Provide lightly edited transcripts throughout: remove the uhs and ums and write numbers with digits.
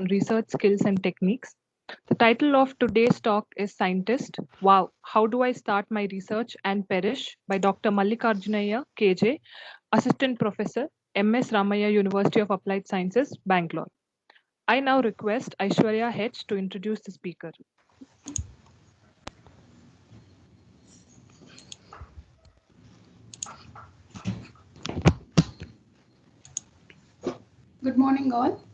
research skills and techniques. The title of today's talk is Scientist. Wow, how do I start my research and perish by Dr. Mallikarjunaiah, KJ, Assistant Professor, MS Ramaya, University of Applied Sciences, Bangalore. I now request Aishwarya H to introduce the speaker. Good morning, all.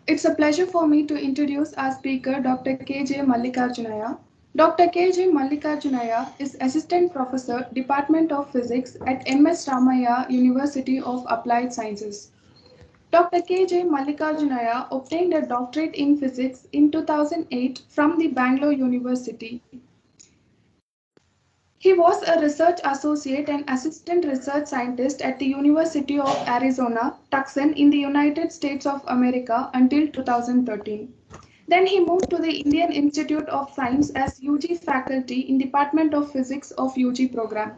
It's a pleasure for me to introduce our speaker, Dr. K.J. Mallikarjunaiah. Dr. K.J. Mallikarjunaiah is Assistant Professor, Department of Physics at MS Ramaya, University of Applied Sciences. Dr. K.J. Mallikarjunaiah obtained a doctorate in physics in 2008 from the Bangalore University. He was a research associate and assistant research scientist at the University of Arizona, Tucson in the United States of America until 2013. Then he moved to the Indian Institute of Science as UG faculty in Department of Physics of UG program.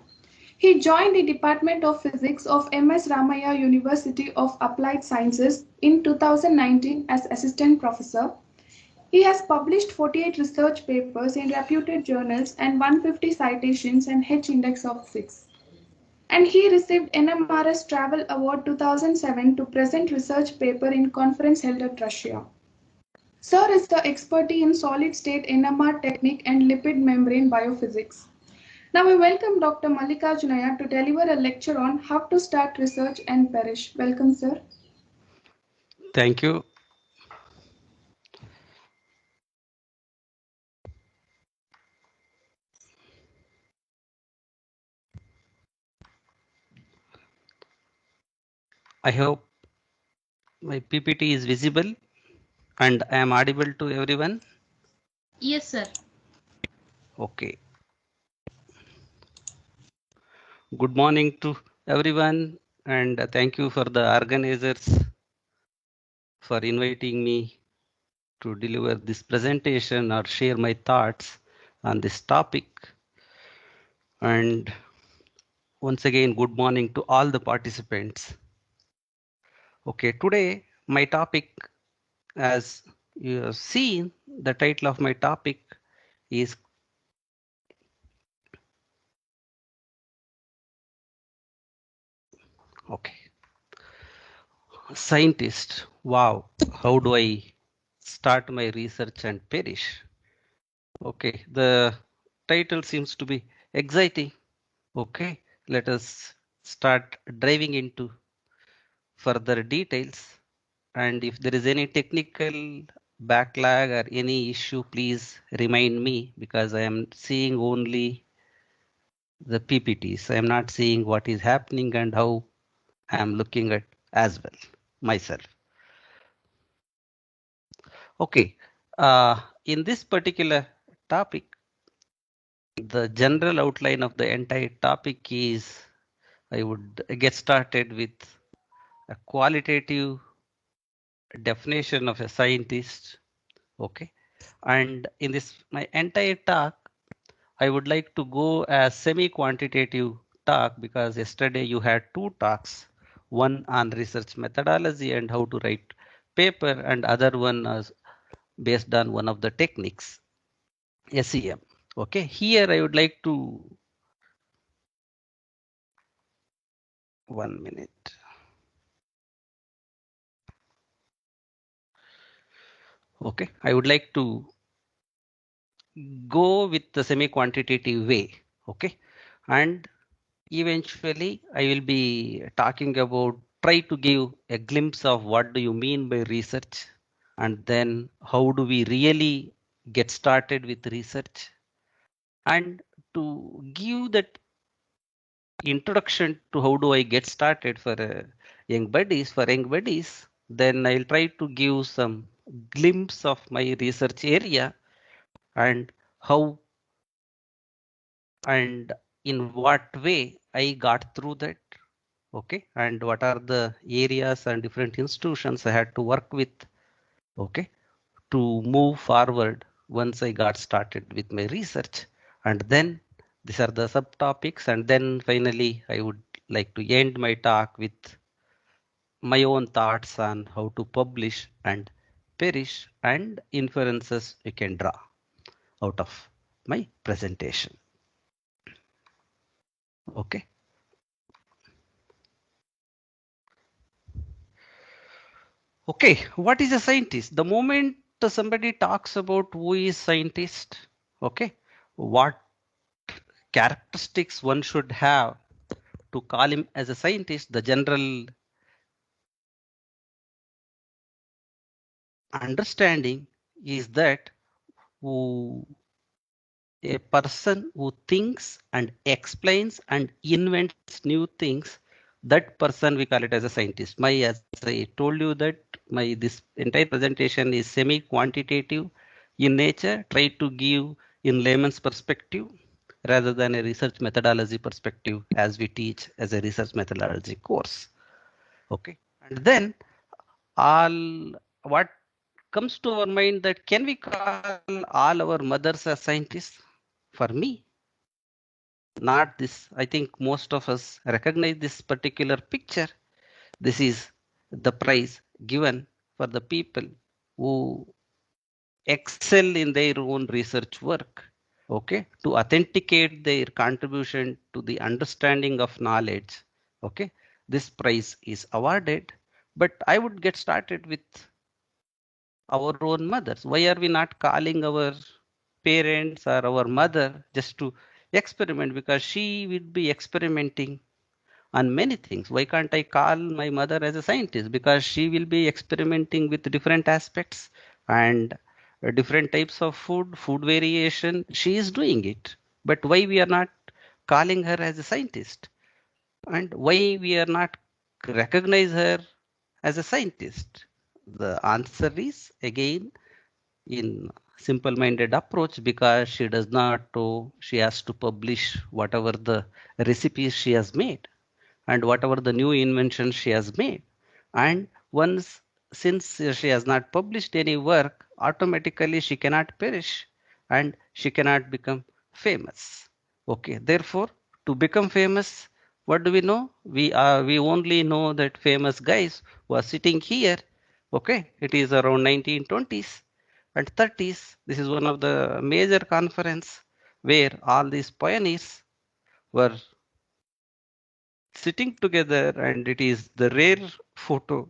He joined the Department of Physics of MS Ramaya University of Applied Sciences in 2019 as assistant professor. He has published 48 research papers in reputed journals and 150 citations and H index of 6. And he received NMRS Travel Award 2007 to present research paper in conference held at Russia. Sir is the expertise in solid state NMR technique and lipid membrane biophysics. Now we welcome Dr. Mallikarjunaiah to deliver a lecture on how to start research and perish. Welcome, sir. Thank you. I hope my PPT is visible and I am audible to everyone. Yes, sir. Okay. Good morning to everyone and thank you for the organizers for inviting me to deliver this presentation or share my thoughts on this topic. And once again, good morning to all the participants. Okay, today my topic, as you have seen, the title of my topic is scientist. Wow, how do I start my research and perish? Okay, the title seems to be exciting. Okay, let us start driving into further details. And if there is any technical backlog or any issue, please remind me because I am seeing only the PPTs. I am not seeing what is happening and how I am looking at as well myself. Okay, in this particular topic, the general outline of the entire topic is I would get started with a qualitative definition of a scientist. Okay, and in this my entire talk, I would like to go as semi-quantitative talk because yesterday you had two talks, one on research methodology and how to write paper, and other one is based on one of the techniques, SEM. Okay, here I would like to, 1 minute. Okay, I would like to go with the semi-quantitative way. Okay, and eventually I will be talking about, try to give a glimpse of what do you mean by research, and then how do we really get started with research, and to give that introduction to how do I get started for young buddies, then I'll try to give some glimpse of my research area and how and in what way I got through that. Okay, and what are the areas and different institutions I had to work with. Okay, to move forward once I got started with my research, and then these are the subtopics, and then finally I would like to end my talk with my own thoughts on how to publish and perish, and inferences you can draw out of my presentation. Okay. Okay, what is a scientist? The moment somebody talks about who is scientist, okay, what characteristics one should have to call him as a scientist, the general understanding is that who a person who thinks and explains and invents new things, that person we call it as a scientist. My, as I told you that my this entire presentation is semi quantitative in nature, try to give in layman's perspective rather than a research methodology perspective as we teach as a research methodology course. Okay, and then all what comes to our mind, that can we call all our mothers as scientists? For me, not this. I think most of us recognize this particular picture. This is the prize given for the people who excel in their own research work. Okay, to authenticate their contribution to the understanding of knowledge. Okay, this prize is awarded. But I would get started with our own mothers. Why are we not calling our parents or our mother just to experiment? Because she will be experimenting on many things. Why can't I call my mother as a scientist? Because she will be experimenting with different aspects and different types of food variation. She is doing it. But why we are not calling her as a scientist? And why we are not recognize her as a scientist? The answer is again in simple minded approach, because she does not know she has to publish whatever the recipes she has made and whatever the new inventions she has made. And once, since she has not published any work, automatically she cannot perish and she cannot become famous. Okay, therefore, to become famous, what do we know? We only know that famous guys who are sitting here. Okay, it is around 1920s and 30s. This is one of the major conference where all these pioneers were sitting together, and it is the rare photo.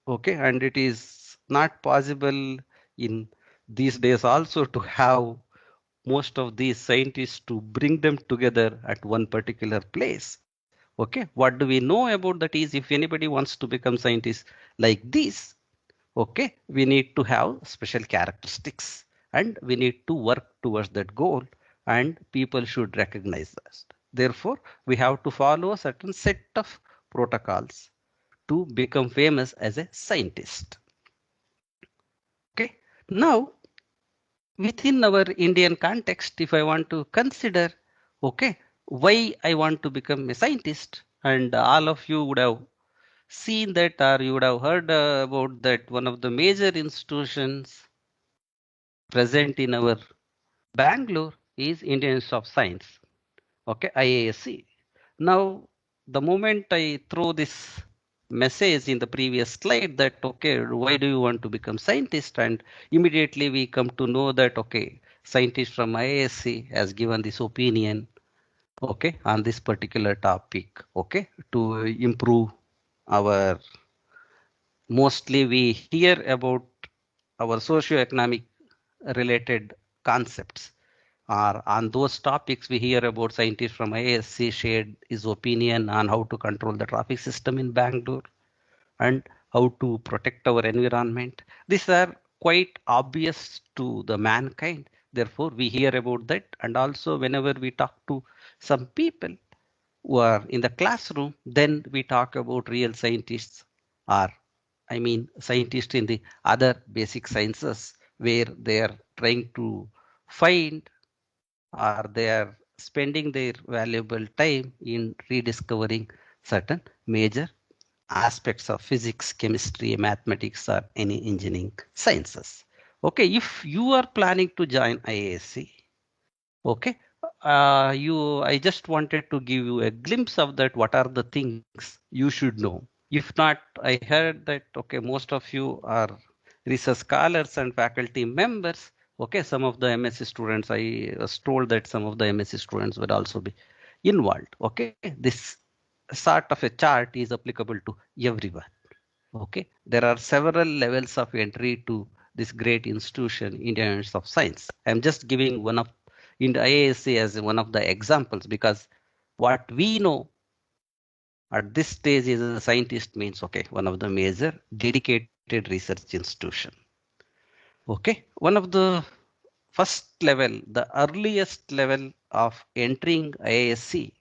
Okay, and it is not possible in these days also to have most of these scientists to bring them together at one particular place. Okay, what do we know about that is, if anybody wants to become scientist like this, okay, we need to have special characteristics and we need to work towards that goal, and people should recognize that. Therefore, we have to follow a certain set of protocols to become famous as a scientist. Okay, now within our Indian context, if I want to consider, okay, why I want to become a scientist, and all of you would have seen that, or you would have heard about that, one of the major institutions present in our Bangalore is Indian Institute of Science, okay, IASC. Now, the moment I throw this message in the previous slide that, okay, why do you want to become scientist? And immediately we come to know that, okay, scientist from IASC has given this opinion, okay, on this particular topic, okay, to improve our, mostly we hear about our socio-economic related concepts, or on those topics we hear about scientists from ISC shared his opinion on how to control the traffic system in Bangalore and how to protect our environment. These are quite obvious to the mankind. Therefore, we hear about that. And also whenever we talk to some people who are in the classroom, then we talk about real scientists, or I mean scientists in the other basic sciences, where they are trying to find, or they are spending their valuable time in rediscovering certain major aspects of physics, chemistry, mathematics, or any engineering sciences. Okay, if you are planning to join IASC, okay, I just wanted to give you a glimpse of that. What are the things you should know? If not, I heard that, okay, most of you are research scholars and faculty members. Okay, some of the MSc students, I was told that some of the MSc students would also be involved. Okay, this sort of a chart is applicable to everyone. Okay, there are several levels of entry to this great institution, Indian Institute of Science. I'm just giving one of in the IASC as one of the examples because what we know at this stage is a scientist means okay, one of the major dedicated research institution. Okay, one of the first level, the earliest level of entering IASC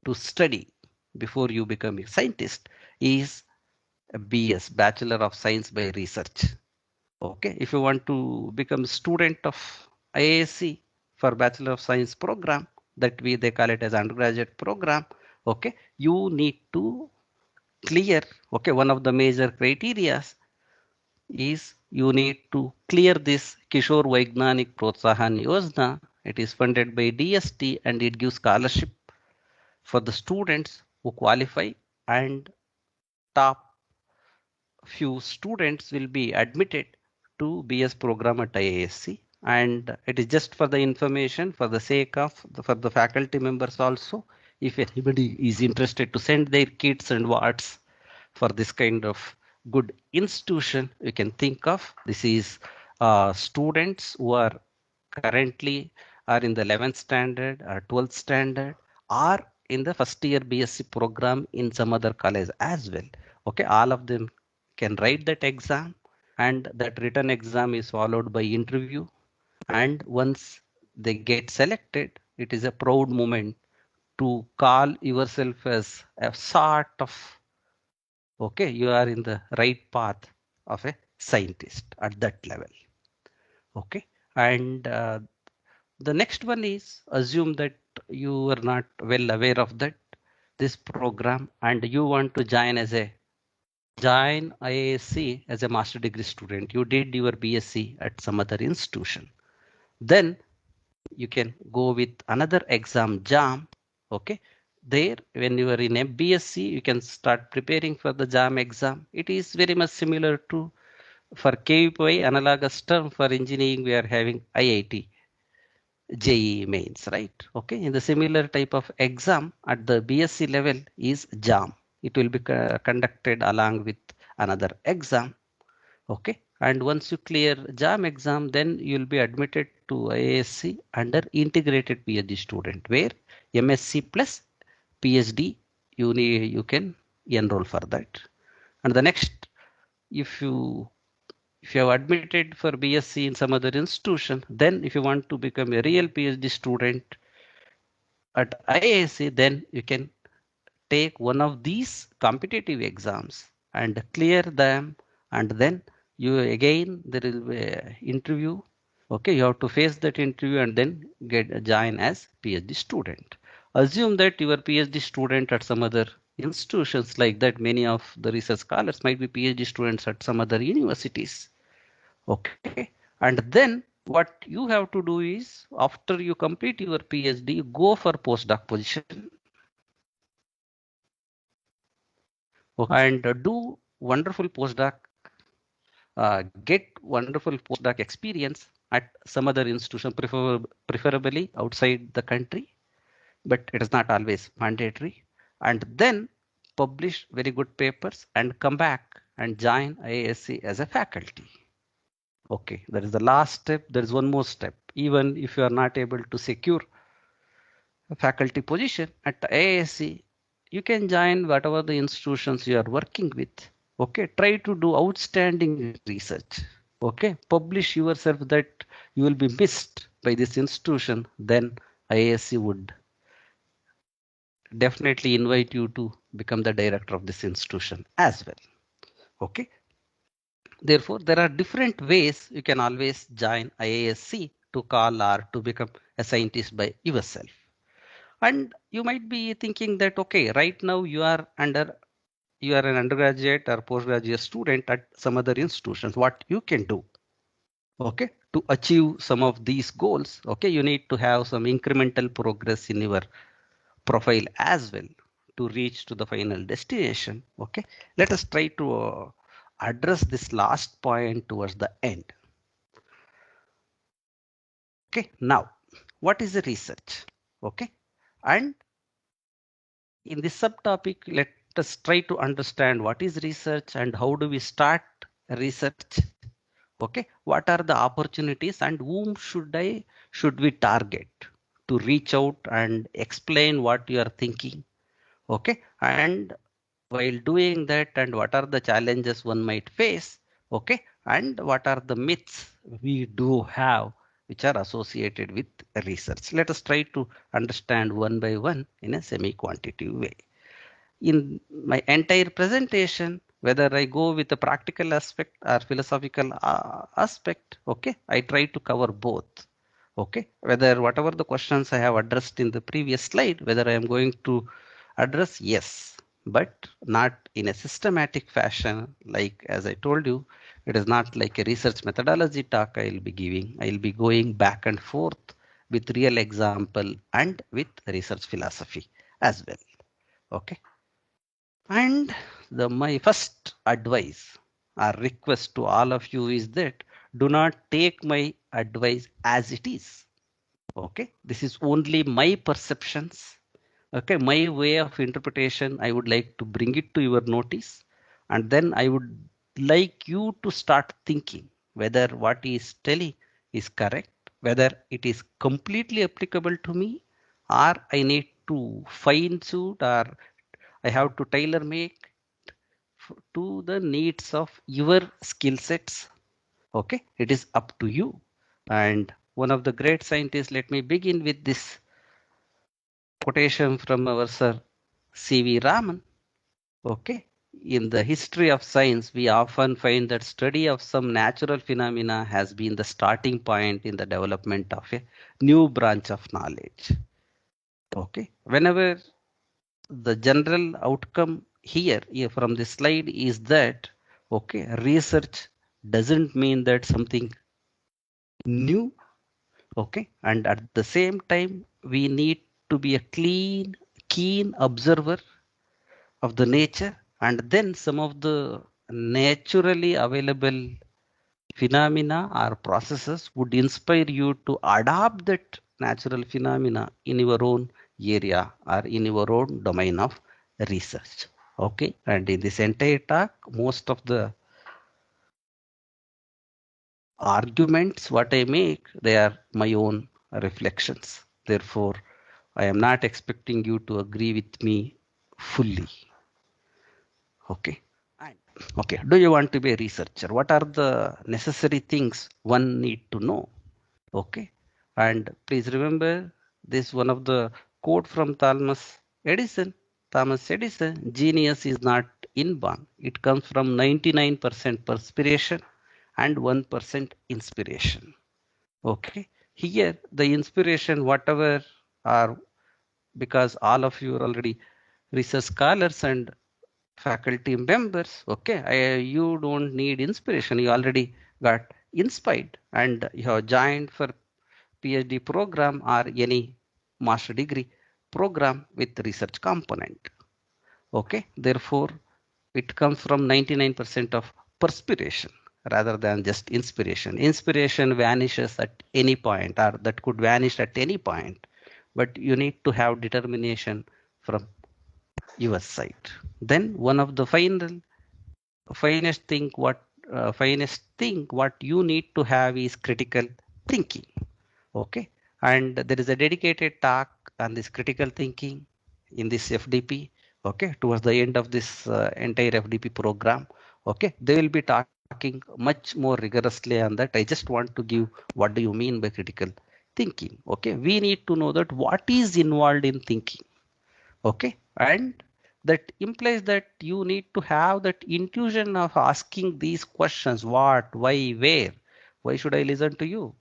to study before you become a scientist is a BS, Bachelor of Science by Research. Okay, if you want to become student of IASC for Bachelor of Science program, that they call it as undergraduate program. Okay, you need to clear. Okay, one of the major criteria is you need to clear this Kishore Vaignanik Protsahan Yojana. It is funded by DST and it gives scholarship for the students who qualify, and top few students will be admitted to BS program at IASC. And it is just for the information, for the sake of for the faculty members also. If anybody is interested to send their kids and wards for this kind of good institution, you can think of this is students who are currently are in the 11th standard or 12th standard or in the first year BSc program in some other college as well. Okay, all of them can write that exam, and that written exam is followed by interview. And once they get selected, it is a proud moment to call yourself as a sort of okay, you are in the right path of a scientist at that level. Okay, and the next one is assume that you are not well aware of that this program and you want to join IASC as a master degree student. You did your BSc at some other institution. Then you can go with another exam, JAM. Okay, there when you are in a BSc, you can start preparing for the JAM exam. It is very much similar to for KUPI, analogous term for engineering. We are having IIT JEE mains, right? Okay, in the similar type of exam at the BSc level is JAM. It will be conducted along with another exam. Okay, and once you clear JAM exam, then you will be admitted to IASC under integrated PhD student, where MSc plus PhD you can enroll for that. And the next, if you if you have admitted for BSc in some other institution, then if you want to become a real PhD student at IISc, then you can take one of these competitive exams and clear them, and then you again there will be a interview. Okay, you have to face that interview and then get join as PhD student. Assume that you are PhD student at some other institutions like that. Many of the research scholars might be PhD students at some other universities. Okay, and then what you have to do is after you complete your PhD, go for postdoc position. Okay, and do wonderful postdoc, get wonderful postdoc experience at some other institution, preferably outside the country, but it is not always mandatory. And then publish very good papers and come back and join IASC as a faculty. Okay, that is the last step. There is one more step. Even if you are not able to secure a faculty position at IASC, you can join whatever the institutions you are working with. Okay, try to do outstanding research. Okay, publish yourself that you will be missed by this institution. Then IASC would definitely invite you to become the director of this institution as well. Okay, therefore, there are different ways you can always join IASC to call or to become a scientist by yourself. And you might be thinking that, okay, right now you are an undergraduate or postgraduate student at some other institutions. What you can do, okay, to achieve some of these goals, okay, you need to have some incremental progress in your profile as well to reach to the final destination. Okay, let us try to address this last point towards the end. Okay, now what is the research? Okay, and in this subtopic, let us try to understand what is research and how do we start research. Okay, what are the opportunities and whom should we target to reach out and explain what you are thinking. Okay, and while doing that, and what are the challenges one might face. Okay, and what are the myths we do have which are associated with research. Let us try to understand one by one in a semi-quantitative way. In my entire presentation, whether I go with a practical aspect or philosophical aspect, okay, I try to cover both. Okay, whether whatever the questions I have addressed in the previous slide, whether I am going to address, yes, but not in a systematic fashion. Like as I told you, it is not like a research methodology talk I will be giving. I will be going back and forth with real example and with research philosophy as well. Okay. And my first advice or request to all of you is that do not take my advice as it is. Okay, this is only my perceptions. Okay, my way of interpretation. I would like to bring it to your notice, and then I would like you to start thinking whether what he is telling is correct, whether it is completely applicable to me, or I need to fine tune or I have to tailor make to the needs of your skill sets. Okay, it is up to you. And one of the great scientists, let me begin with this quotation from our sir C.V. Raman. Okay, in the history of science, we often find that study of some natural phenomena has been the starting point in the development of a new branch of knowledge. Okay, whenever the general outcome here from this slide is that, okay, research doesn't mean that something new. Okay, and at the same time we need to be a keen observer of the nature, and then some of the naturally available phenomena or processes would inspire you to adopt that natural phenomena in your own area or in your own domain of research. Okay, and in this entire talk, most of the arguments what I make, they are my own reflections. Therefore, I am not expecting you to agree with me fully. Okay. And okay, do you want to be a researcher? What are the necessary things one need to know? Okay, and please remember this one of the quote from Edison. Thomas Edison, genius is not inborn. It comes from 99% perspiration and 1% inspiration. Okay, here the inspiration, whatever are, because all of you are already research scholars and faculty members. Okay, you don't need inspiration. You already got inspired and you have joined for PhD program or any master degree program with research component. Okay, therefore it comes from 99% of perspiration rather than just inspiration. Inspiration vanishes at any point, or that could vanish at any point, but you need to have determination from your side. Then one of the finest thing what you need to have is critical thinking. Okay, and there is a dedicated talk on this critical thinking in this FDP. Okay, towards the end of this entire FDP program. Okay, they will be talking much more rigorously on that. I just want to give what do you mean by critical thinking. Okay, we need to know that what is involved in thinking. Okay, and that implies that you need to have that intuition of asking these questions: what, why, where. Why should I listen to you?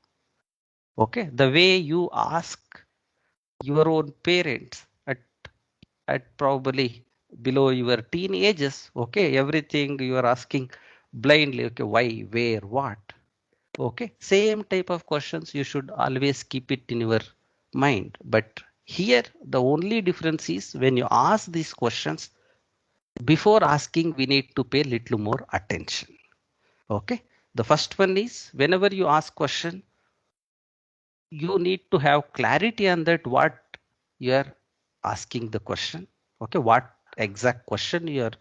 Okay, the way you ask your own parents at probably below your teenagers. Okay, everything you are asking blindly. Okay, why, where, what. Okay, same type of questions you should always keep it in your mind. But here the only difference is when you ask these questions, before asking, we need to pay a little more attention. Okay. The first one is whenever you ask question, you need to have clarity on that what you are asking the question. Okay. What exact question you are,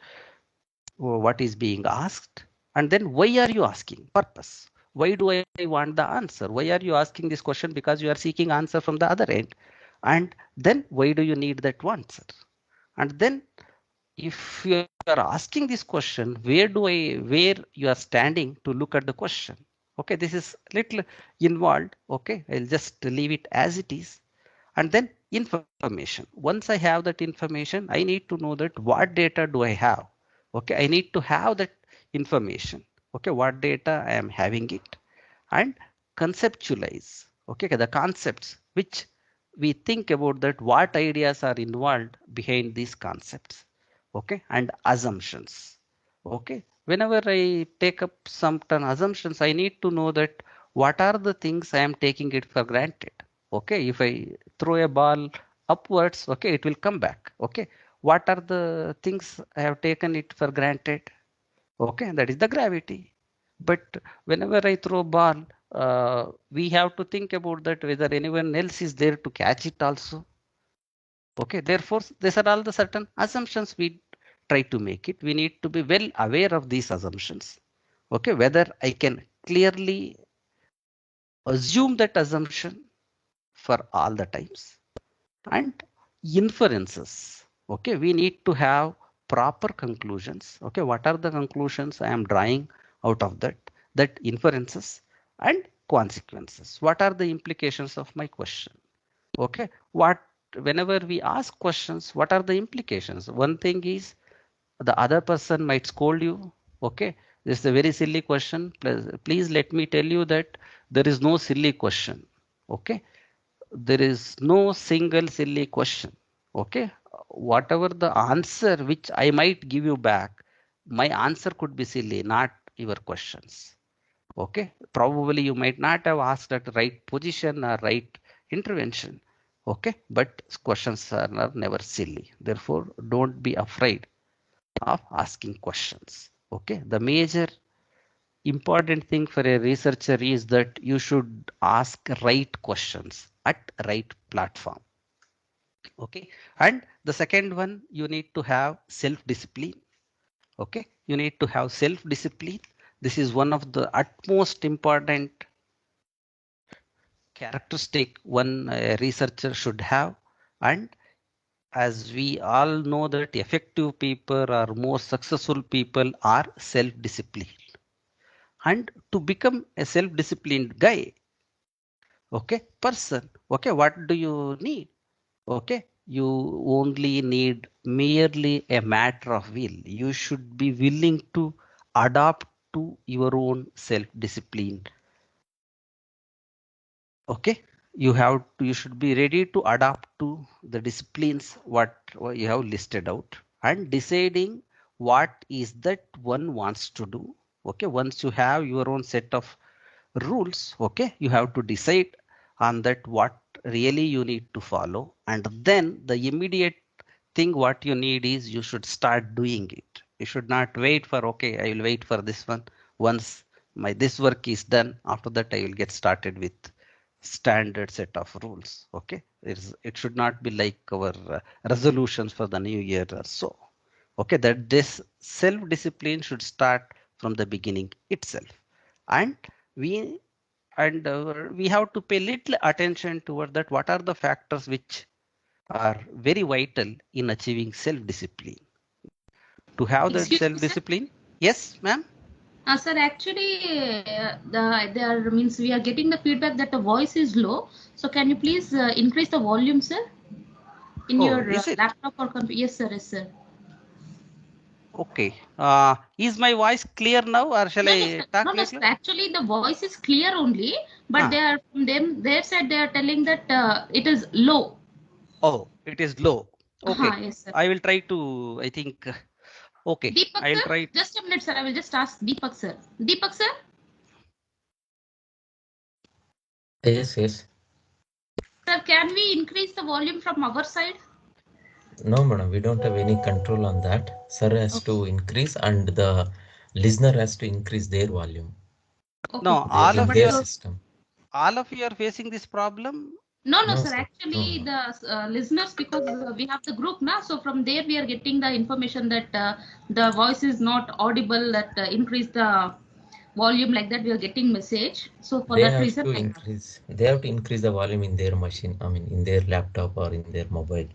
what is being asked, and then why are you asking? Purpose. Why do I want the answer? Why are you asking this question? Because you are seeking answer from the other end. And then why do you need that answer? And then if you are asking this question, where you are standing to look at the question. Okay, this is little involved. Okay, I'll just leave it as it is. And then information. Once I have that information, I need to know that what data do I have. Okay, I need to have that information. Okay, what data I am having it, and conceptualize. Okay, the concepts which we think about, that what ideas are involved behind these concepts. Okay, and assumptions. Okay, whenever I take up some assumptions, I need to know that what are the things I am taking it for granted. Okay, if I throw a ball upwards, okay, it will come back. Okay, what are the things I have taken it for granted? Okay, that is the gravity. But whenever I throw ball, we have to think about that whether anyone else is there to catch it also. Okay, therefore these are all the certain assumptions we try to make it. We need to be well aware of these assumptions. Okay, whether I can clearly assume that assumption for all the times. And inferences. Okay, we need to have proper conclusions. Okay, what are the conclusions I am drawing out of that inferences, and consequences? What are the implications of my question? Okay, what, whenever we ask questions, what are the implications? One thing is the other person might scold you. Okay, this is a very silly question. Please let me tell you that there is no silly question. Okay, there is no single silly question. Okay, whatever the answer which I might give you back, my answer could be silly, not your questions. Okay, probably you might not have asked at right position or right intervention. Okay, but questions are never silly. Therefore, don't be afraid of asking questions. Okay, the major important thing for a researcher is that you should ask right questions at right platform. Okay, and the second one, you need to have self discipline. Okay, you need to have self discipline. This is one of the utmost important characteristic one researcher should have. And as we all know that effective people or most successful people are self disciplined. And to become a self disciplined guy, okay, person, okay, what do you need? Okay, you only need merely a matter of will. You should be willing to adapt to your own self discipline. Okay, you should be ready to adapt to the disciplines what you have listed out, and deciding what is that one wants to do. Okay, once you have your own set of rules, okay, you have to decide on that what really you need to follow, and then the immediate thing what you need is you should start doing it. You should not wait for, okay, I will wait for this one. Once my this work is done, after that I will get started with standard set of rules. Okay, it should not be like our resolutions for the new year or so. Okay, that this self discipline should start from the beginning itself. And we we have to pay little attention toward that what are the factors which are very vital in achieving self discipline. To have that Excuse me, self sir. discipline, yes ma'am. Sir, actually, there means we are getting the feedback that the voice is low. So can you please increase the volume, sir, in Oh, your is it? laptop or computer? Yes, sir. Yes, sir. Okay, is my voice clear now, or shall No, I no, sir. talk No, no, sir. little? Actually, the voice is clear only, but Ah, they are from them. Their side, they are telling that it is low. oh, it is low. Okay, Yes, sir. I will try to, I think, okay, Deepak, I will sir. try. Just a minute, sir. I will just ask Deepak, sir. Deepak, sir. Yes, yes. Sir, can we increase the volume from our side? No, madam, we don't have any control on that. Sir has to increase and the listener has to increase their volume Okay, No, sir. there So, in but their system. all of you are facing this problem. no, no, No, sir. sir. No, Actually, no. the listeners, because we have the group now, so from there we are getting the information that the voice is not audible, that increase the volume like that. We are getting message. So for They that have reason, to I have. increase. They have to increase the volume in their machine. I mean, in their laptop or in their mobile.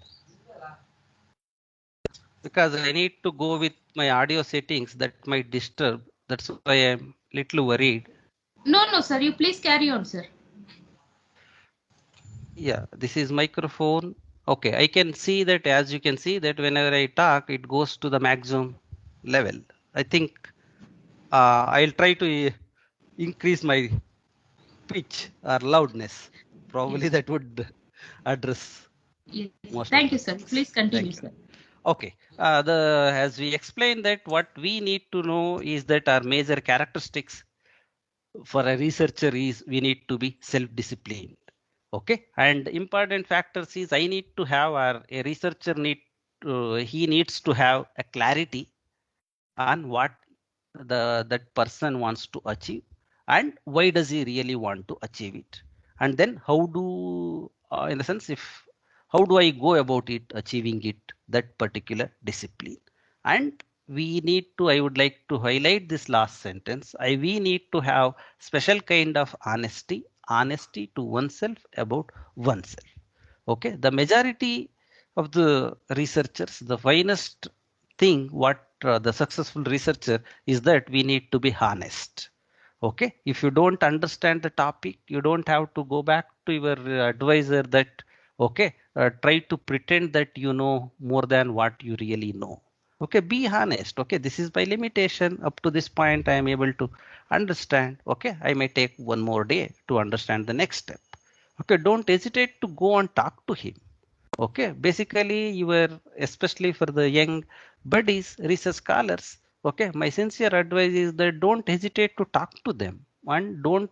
Because I need to go with my audio settings that might disturb. That's why I'm little worried. No, no, sir. You please carry on, sir. Yeah, this is microphone. Okay, I can see that, as you can see that whenever I talk, it goes to the maximum level. I think I'll try to increase my pitch or loudness. Probably Yes. that would address Yes. most of Thank you, the sir. things. Please continue, Thank you. sir. Okay. As we explained that what we need to know is that our major characteristics for a researcher is we need to be self-disciplined. Okay. And important factors is I need to have, or a researcher he needs to have a clarity on what that person wants to achieve and why does he really want to achieve it, and then how do in the sense, if how do I go about it achieving it, that particular discipline. And we need to, I would like to highlight this last sentence, we need to have special kind of honesty to oneself about oneself. Okay, the majority of the researchers, the finest thing what the successful researcher is that we need to be honest. Okay, if you don't understand the topic, you don't have to go back to your advisor that okay, try to pretend that you know more than what you really know. Okay, be honest. Okay, this is my limitation. Up to this point I am able to understand. Okay, I may take one more day to understand the next step. Okay, don't hesitate to go and talk to him. Okay, basically you were, especially for the young buddies research scholars, okay, my sincere advice is that don't hesitate to talk to them, and don't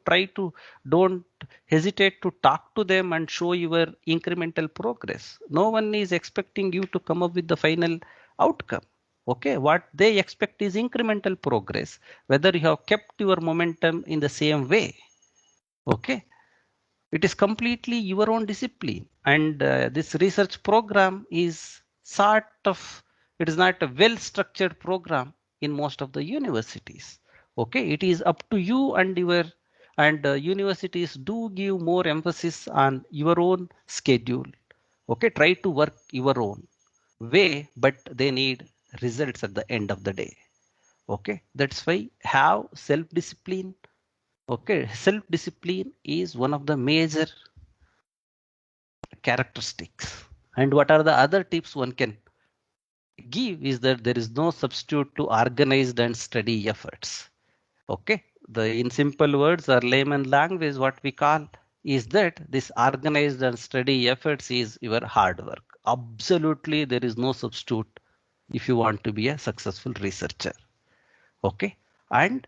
hesitate to talk to them and show your incremental progress. No one is expecting you to come up with the final outcome. Okay, what they expect is incremental progress, whether you have kept your momentum in the same way. Okay, it is completely your own discipline, and this research program is sort of, it is not a well structured program in most of the universities. Okay, it is up to you and your, and universities do give more emphasis on your own schedule. Okay, try to work your own way, but they need results at the end of the day. Okay, that's why have self discipline. Okay, self discipline is one of the major characteristics. And what are the other tips one can give is that there is no substitute to organized and steady efforts. Okay. The in simple words or layman language, what we call is that this organized and steady efforts is your hard work. Absolutely, there is no substitute if you want to be a successful researcher. Okay. And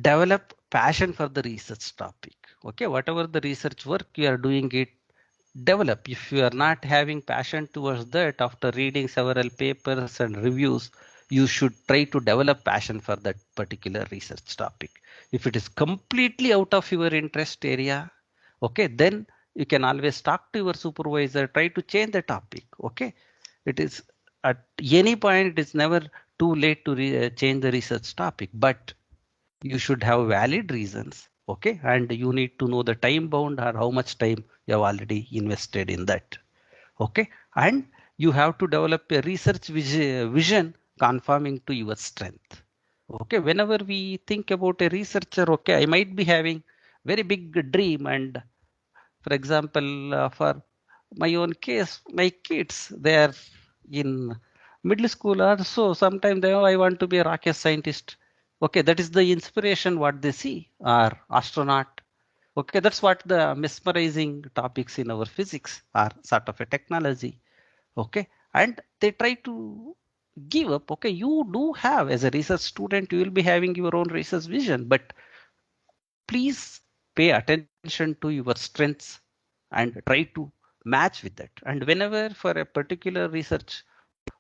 develop passion for the research topic. Okay, whatever the research work you are doing it, develop. If you are not having passion towards that, after reading several papers and reviews, you should try to develop passion for that particular research topic. If it is completely out of your interest area, okay, then you can always talk to your supervisor, try to change the topic. Okay, it is at any point, it is never too late to change the research topic, but you should have valid reasons. Okay, and you need to know the time bound or how much time you have already invested in that. Okay, and you have to develop a research vision conforming to your strength. Okay, whenever we think about a researcher, okay, I might be having very big dream, and for example, for my own case, my kids, they are in middle school also. Sometimes they, oh, I want to be a rocket scientist. Okay, that is the inspiration what they see, or astronaut. Okay, that's what the mesmerizing topics in our physics are, sort of a technology. Okay, and they try to give up. Okay, you do have, as a research student, you will be having your own research vision, but please pay attention to your strengths and try to match with that. And whenever for a particular research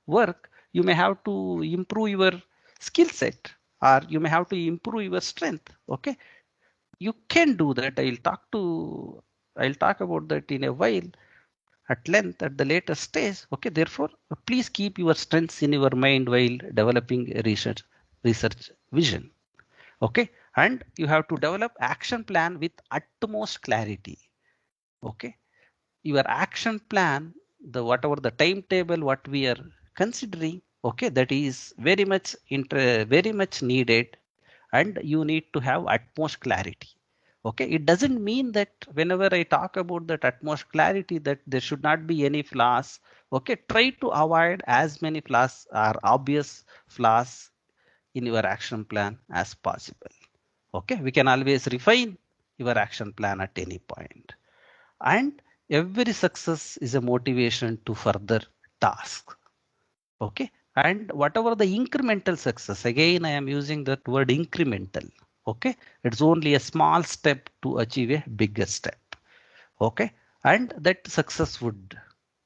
work, you may have to improve your skill set, or you may have to improve your strength. Okay, you can do that. I'll talk about that in a while at length at the later stage. Okay, therefore please keep your strengths in your mind while developing a research vision. Okay, and you have to develop action plan with utmost clarity. Okay, your action plan, the whatever the timetable what we are considering, okay, that is very much needed, and you need to have utmost clarity. Okay, it doesn't mean that whenever I talk about that utmost clarity that there should not be any flaws. Okay, try to avoid as many flaws or obvious flaws in your action plan as possible. Okay, we can always refine your action plan at any point. And every success is a motivation to further tasks. Okay, and whatever the incremental success, again I am using that word incremental. Okay, it's only a small step to achieve a bigger step. Okay, and that success would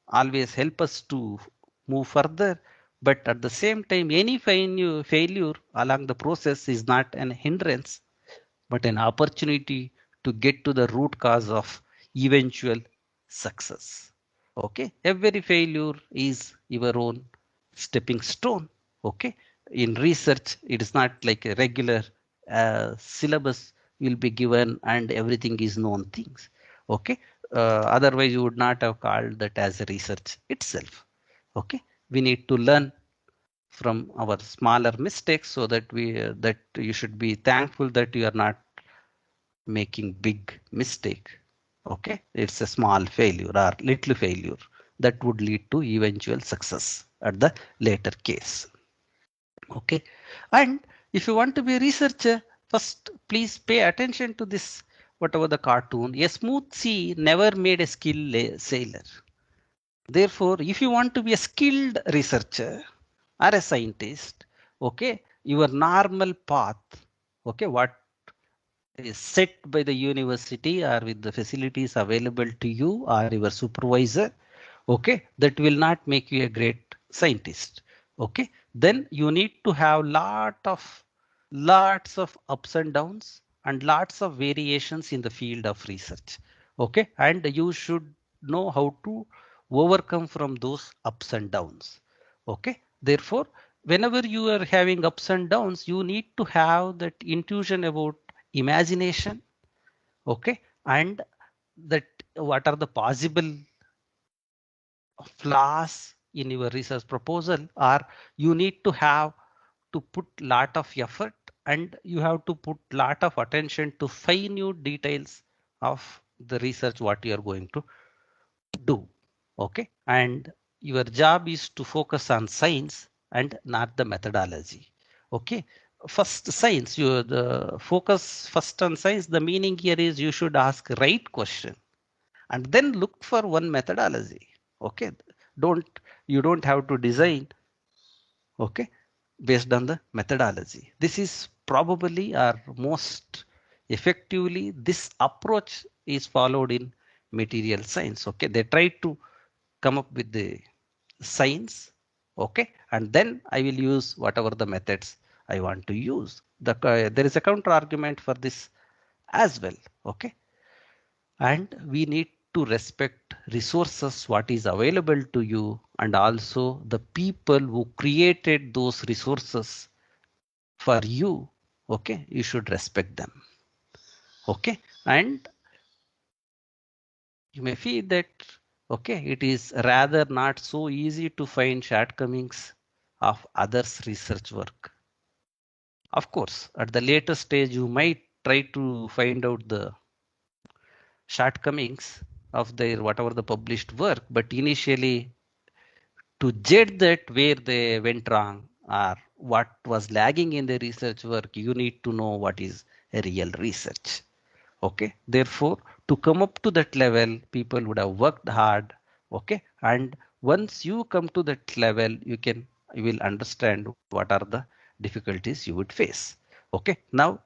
always help us to move further. But at the same time, any failure along the process is not an hindrance but an opportunity to get to the root cause of eventual success. Okay, every failure is your own stepping stone. Okay, in research, it is not like a regular syllabus will be given and everything is known things. Okay, otherwise you would not have called that as a research itself. Okay, we need to learn from our smaller mistakes so that that you should be thankful that you are not making big mistake. Okay, it's a small failure or little failure that would lead to eventual success at the later case. Okay, and if you want to be a researcher, first please pay attention to this. Whatever the cartoon, a smooth sea never made a skilled sailor. Therefore, if you want to be a skilled researcher or a scientist, okay, your normal path, okay, what is set by the university or with the facilities available to you or your supervisor, okay, that will not make you a great scientist. Okay, then you need to have lots of ups and downs and lots of variations in the field of research. Okay, and you should know how to overcome from those ups and downs. Okay, therefore whenever you are having ups and downs, you need to have that intuition about imagination. Okay, and that what are the possible flaws in your research proposal, or you need to have to put lot of effort and you have to put lot of attention to fine tune details of the research what you are going to do. Okay, and your job is to focus on science and not the methodology. Okay, first science, you the focus first on science. The meaning here is you should ask right question and then look for one methodology. Okay, don't you don't have to design, okay, based on the methodology. This is probably or most effectively this approach is followed in material science. Okay, they try to come up with the science. Okay, and then I will use whatever the methods I want to use. There is a counter argument for this as well. Okay, and we need to respect resources what is available to you and also the people who created those resources for you. Okay, you should respect them. Okay, and you may feel that okay, it is rather not so easy to find shortcomings of others research work. Of course, at the later stage you might try to find out the shortcomings of their whatever the published work, but initially to judge that where they went wrong or what was lagging in the research work, you need to know what is a real research. Okay, therefore to come up to that level people would have worked hard. Okay, and once you come to that level you will understand what are the difficulties you would face. Okay, now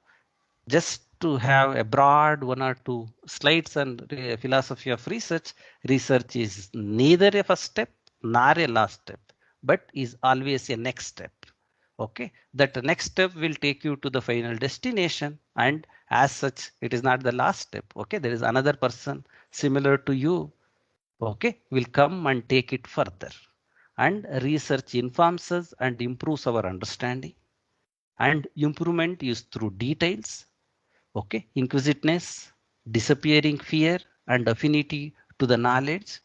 just to have a broad 1 or 2 slides and philosophy of research. Research is neither a first step nor a last step, but is always a next step. Okay, that next step will take you to the final destination, and as such, it is not the last step. Okay, there is another person similar to you. Okay, will come and take it further. And research informs us and improves our understanding. And improvement is through details. Okay, inquisitiveness, disappearing fear, and affinity to the knowledge.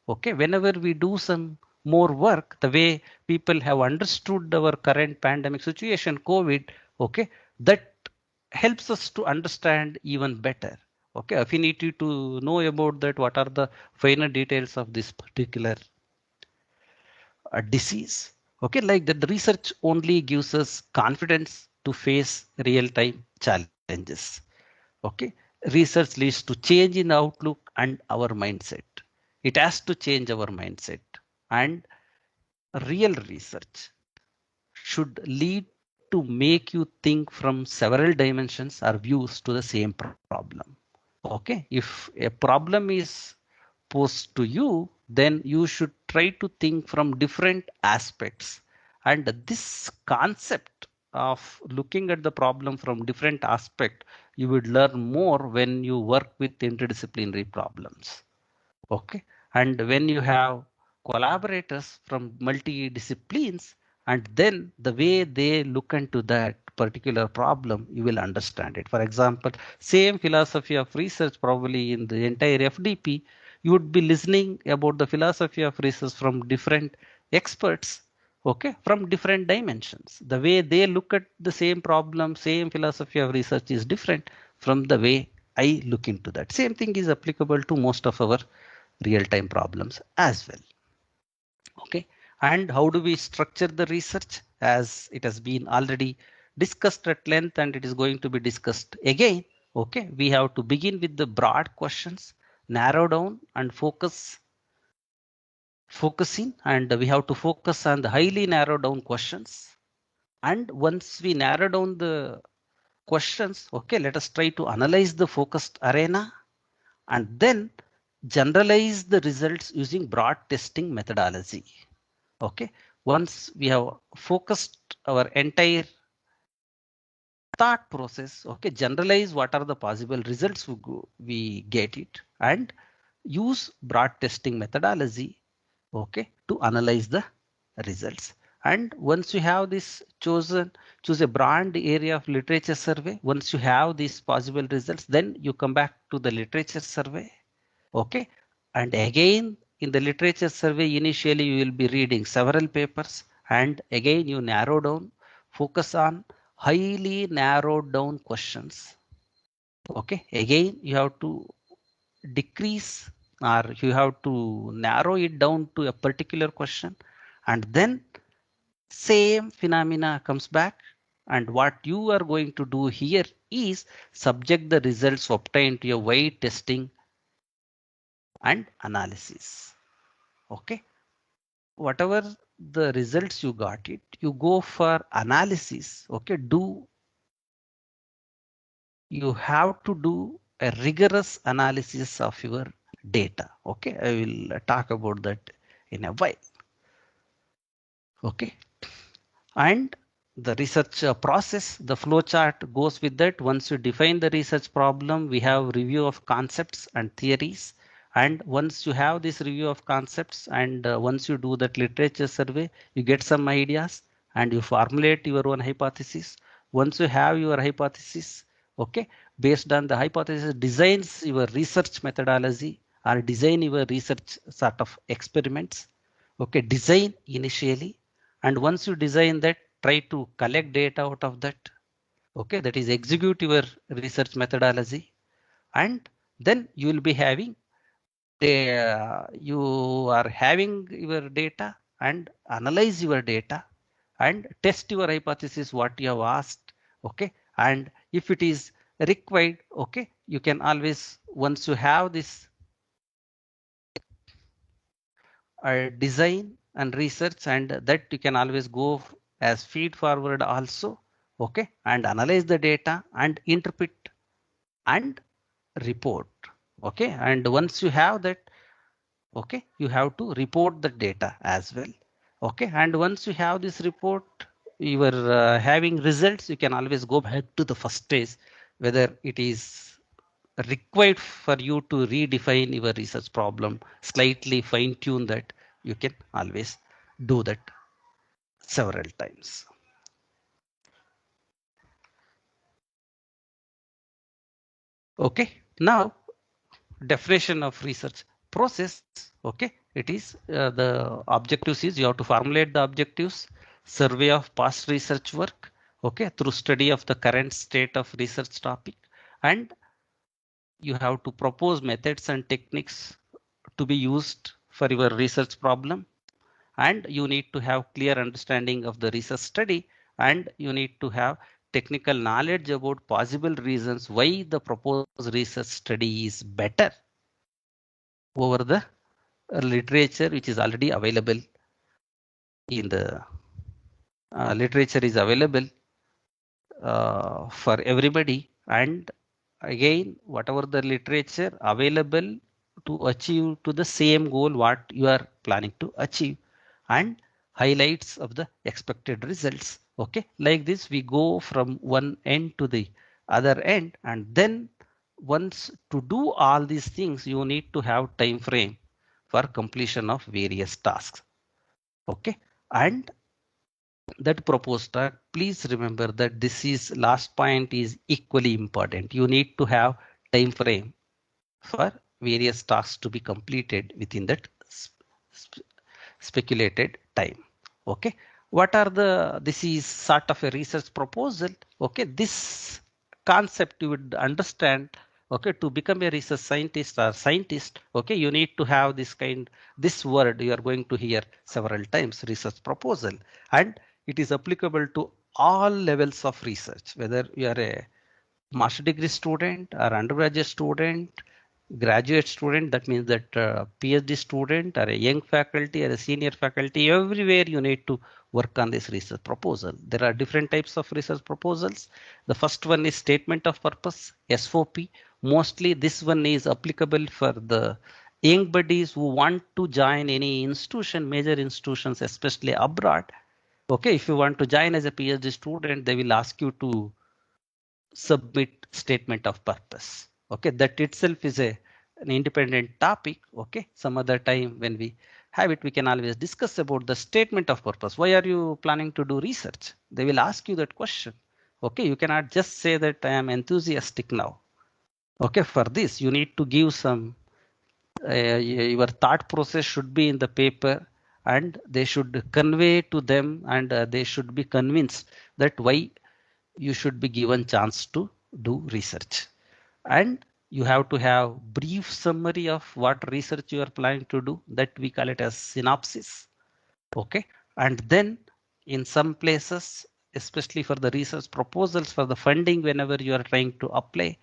Okay, whenever we do some more work, the way people have understood our current pandemic situation, COVID, okay, that helps us to understand even better. Okay, affinity to know about that, what are the finer details of this particular disease. Okay, like that, the research only gives us confidence to face real-time challenges. Okay, research leads to change in outlook and our mindset. It has to change our mindset, and real research should lead to make you think from several dimensions or views to the same problem. Okay, if a problem is posed to you, then you should try to think from different aspects. And this concept of looking at the problem from different aspect, you would learn more when you work with interdisciplinary problems. Okay, and when you have collaborators from multi-disciplines, and then the way they look into that particular problem, you will understand it. For example, same philosophy of research probably in the entire FDP, you would be listening about the philosophy of research from different experts, okay, from different dimensions. The way they look at the same problem, same philosophy of research is different from the way I look into that. Same thing is applicable to most of our real-time problems as well. Okay, and how do we structure the research? As it has been already discussed at length, and it is going to be discussed again. Okay, we have to begin with the broad questions, narrow down and focusing, and we have to focus on the highly narrow down questions. And once we narrow down the questions, okay, let us try to analyze the focused arena and then generalize the results using broad testing methodology. Okay, once we have focused our entire thought process, okay, generalize what are the possible results we get it, and use broad testing methodology, okay, to analyze the results. And once you have this chosen, choose a broad area of literature survey. Once you have these possible results, then you come back to the literature survey. Okay, and again in the literature survey, initially you will be reading several papers, and again you narrow down, focus on highly narrowed down questions. Okay, again you have to decrease, or you have to narrow it down to a particular question, and then same phenomena comes back. And what you are going to do here is subject the results obtained to a wide testing and analysis. Okay, whatever the results you got it, you go for analysis. Okay, you have to do a rigorous analysis of your data. Okay, I will talk about that in a while. Okay, and the research process, the flow chart goes with that. Once you define the research problem, we have review of concepts and theories. And once you have this review of concepts, and once you do that literature survey, you get some ideas and you formulate your own hypothesis. Once you have your hypothesis, okay, based on the hypothesis, designs your research methodology or design your research sort of experiments. Okay, design initially, and once you design that, try to collect data out of that. Okay, that is execute your research methodology, and then you will be having you are having your data and analyze your data and test your hypothesis what you have asked. Okay, and if it is required, okay, you can always, once you have this design and research, and that you can always go as feed forward also. Okay, and analyze the data and interpret and report. Okay, and once you have that, okay, you have to report the data as well. Okay, and once you have this report, you are having results, you can always go back to the first stage, whether it is required for you to redefine your research problem, slightly fine tune that, you can always do that several times. Okay, now definition of research process. Okay, it is the objectives is you have to formulate the objectives, survey of past research work, okay, through study of the current state of research topic, and you have to propose methods and techniques to be used for your research problem, and you need to have clear understanding of the research study, and you need to have technical knowledge about possible reasons why the proposed research study is better over the literature which is already available in the literature is available for everybody, and again whatever the literature available to achieve to the same goal what you are planning to achieve, and highlights of the expected results. Okay, like this we go from one end to the other end, and then once to do all these things you need to have time frame for completion of various tasks. Okay, and that proposed task, please remember that this is last point is equally important. You need to have time frame for various tasks to be completed within that speculated time. Okay, what are the, this is sort of a research proposal. Okay, this concept you would understand. Okay, to become a research scientist or scientist, okay, you need to have this kind, this word you are going to hear several times, research proposal, and it is applicable to all levels of research, whether you are a master degree student or undergraduate student, graduate student, that means that PhD student or a young faculty or a senior faculty, everywhere you need to work on this research proposal. There are different types of research proposals. The first one is statement of purpose, SOP. Mostly this one is applicable for the young buddies who want to join any institution, major institutions, especially abroad. Okay, if you want to join as a PhD student, they will ask you to submit statement of purpose. Okay, that itself is an independent topic. Okay, some other time when we have it, we can always discuss about the statement of purpose. Why are you planning to do research? They will ask you that question. Okay, you cannot just say that I am enthusiastic now. Okay, for this you need to give some your thought process should be in the paper, and they should convey to them, and they should be convinced that why you should be given chance to do research. And you have to have brief summary of what research you are planning to do, that we call it as synopsis. Okay, and then in some places, especially for the research proposals for the funding, whenever you are trying to apply,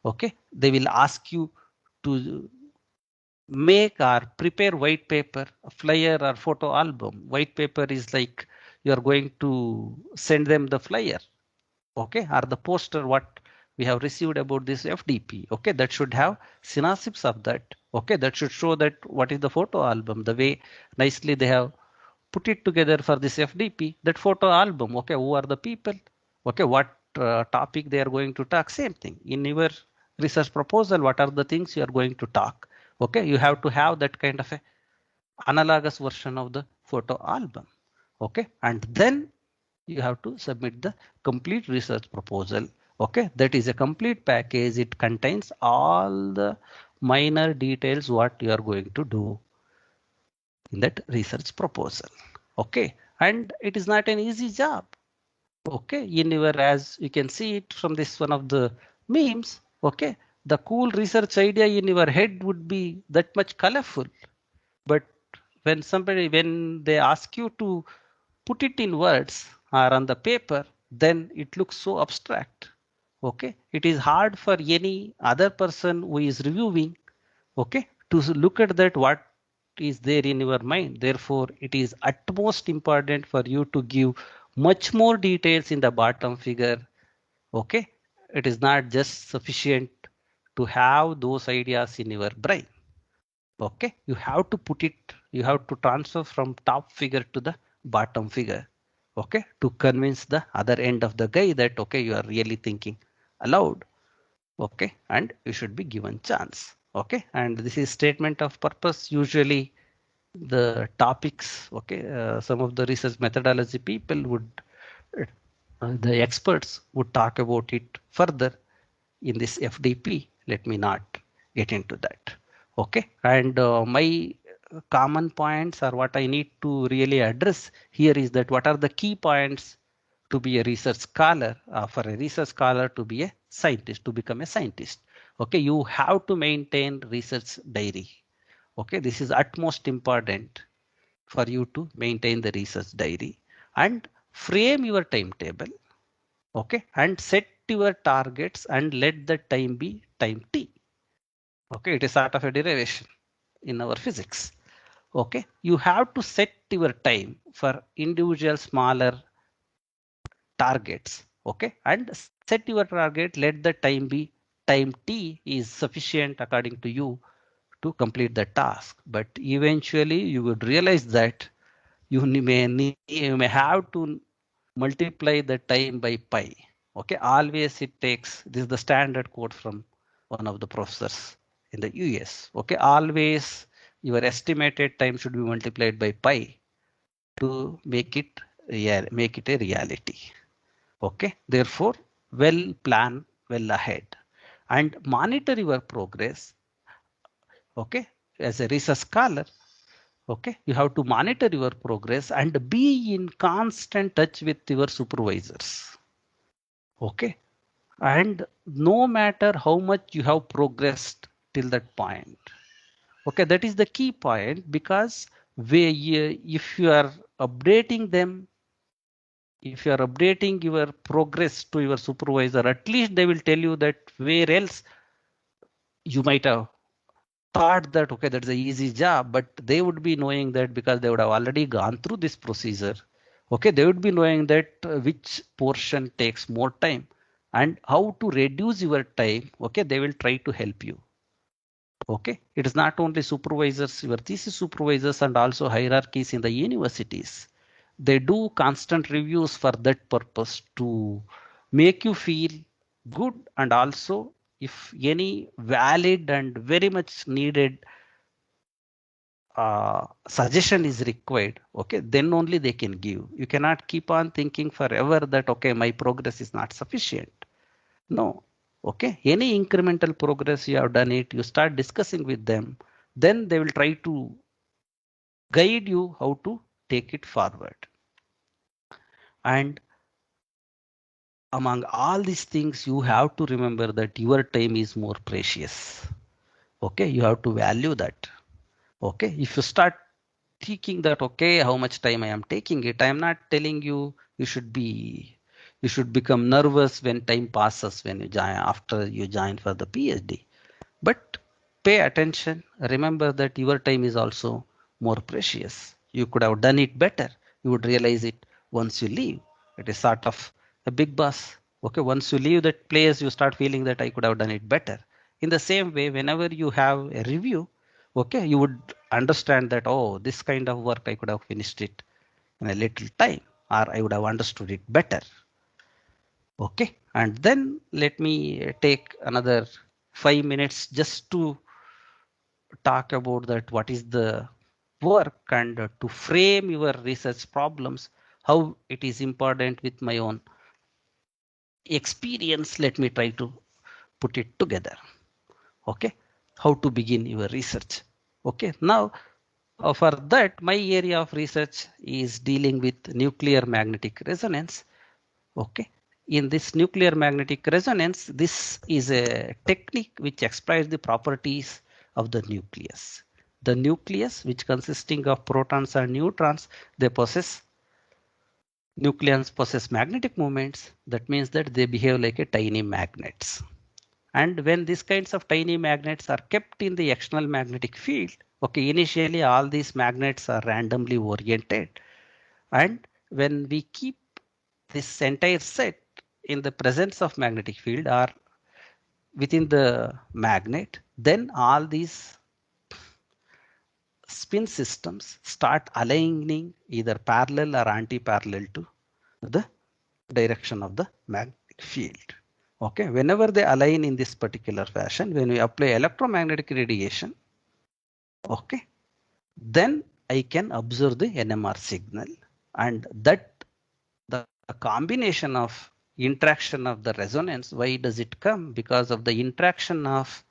okay, they will ask you to make or prepare white paper, a flyer or photo album. White paper is like you are going to send them the flyer, okay, or the poster what we have received about this FDP. Okay, that should have synopsis of that. Okay, that should show that what is the photo album, the way nicely they have put it together for this FDP, that photo album. Okay, who are the people? Okay, what topic they are going to talk? Same thing in your research proposal. What are the things you are going to talk? Okay, you have to have that kind of a analogous version of the photo album. Okay, and then you have to submit the complete research proposal. Okay, that is a complete package. It contains all the minor details what you are going to do in that research proposal. Okay, and it is not an easy job. Okay, in your, as you can see it from this one of the memes. Okay, the cool research idea in your head would be that much colorful, but when they ask you to put it in words or on the paper, then it looks so abstract. Okay, it is hard for any other person who is reviewing, okay, to look at that what is there in your mind. Therefore it is utmost important for you to give much more details in the bottom figure. Okay, it is not just sufficient to have those ideas in your brain. Okay, you have to put it, you have to transfer from top figure to the bottom figure. Okay, to convince the other end of the guy that okay, you are really thinking aloud. Okay, and you should be given chance. Okay, and this is statement of purpose. Usually the topics, okay, some of the research methodology people would, the experts would talk about it further in this FDP. Let me not get into that. Okay, and my common points or what I need to really address here is that what are the key points to be a research scholar, for a research scholar to be a scientist, to become a scientist. Okay, you have to maintain research diary. Okay, this is utmost important for you to maintain the research diary and frame your timetable. Okay, and set your targets and let the time be time t. Okay, it is sort of a derivation in our physics. Okay, you have to set your time for individual smaller targets. Okay, and set your target, let the time be time t is sufficient according to you to complete the task. But eventually you would realize that you may have to multiply the time by pi. Okay, always it takes, this is the standard quote from one of the professors in the US. Okay, always your estimated time should be multiplied by pi to make it make it a reality. Okay, therefore, well plan well ahead and monitor your progress. Okay, as a research scholar, okay, you have to monitor your progress and be in constant touch with your supervisors. Okay, and no matter how much you have progressed till that point. Okay, that is the key point, because if you are updating them, if you are updating your progress to your supervisor, at least they will tell you that where else you might have thought that okay, that's an easy job, but they would be knowing that because they would have already gone through this procedure. Okay, they would be knowing that which portion takes more time and how to reduce your time. Okay, they will try to help you. Okay, it is not only supervisors, your thesis supervisors and also hierarchies in the universities. They do constant reviews for that purpose, to make you feel good, and also if any valid and very much needed suggestion is required, okay, then only they can give. You cannot keep on thinking forever that okay, my progress is not sufficient. No. Okay, any incremental progress you have done it, you start discussing with them, then they will try to guide you how to take it forward. And among all these things, you have to remember that your time is more precious. Okay, you have to value that. Okay, if you start thinking that okay, how much time I am taking it, I am not telling you you should become nervous when time passes, when you join, after you join for the PhD. But pay attention, remember that your time is also more precious. You could have done it better. You would realize it once you leave. It is sort of a big bus. Okay, once you leave that place, you start feeling that I could have done it better. In the same way, whenever you have a review, okay, you would understand that, oh, this kind of work, I could have finished it in a little time, or I would have understood it better. Okay, and then let me take another 5 minutes just to talk about that what is the work, and to frame your research problems, how it is important with my own experience. Let me try to put it together. Okay, how to begin your research. Okay, now for that, my area of research is dealing with nuclear magnetic resonance. Okay, in this nuclear magnetic resonance, this is a technique which exploits the properties of the nucleus. The nucleus, which consisting of protons and neutrons, they possess, nucleons possess magnetic moments. That means that they behave like a tiny magnets. And when these kinds of tiny magnets are kept in the external magnetic field, okay, initially all these magnets are randomly oriented. And when we keep this entire set in the presence of magnetic field or within the magnet, then all these spin systems start aligning either parallel or anti-parallel to the direction of the magnetic field. Okay, whenever they align in this particular fashion, when we apply electromagnetic radiation, okay, then I can observe the NMR signal, and that the combination of interaction of the resonance, why does it come? Because of the interaction of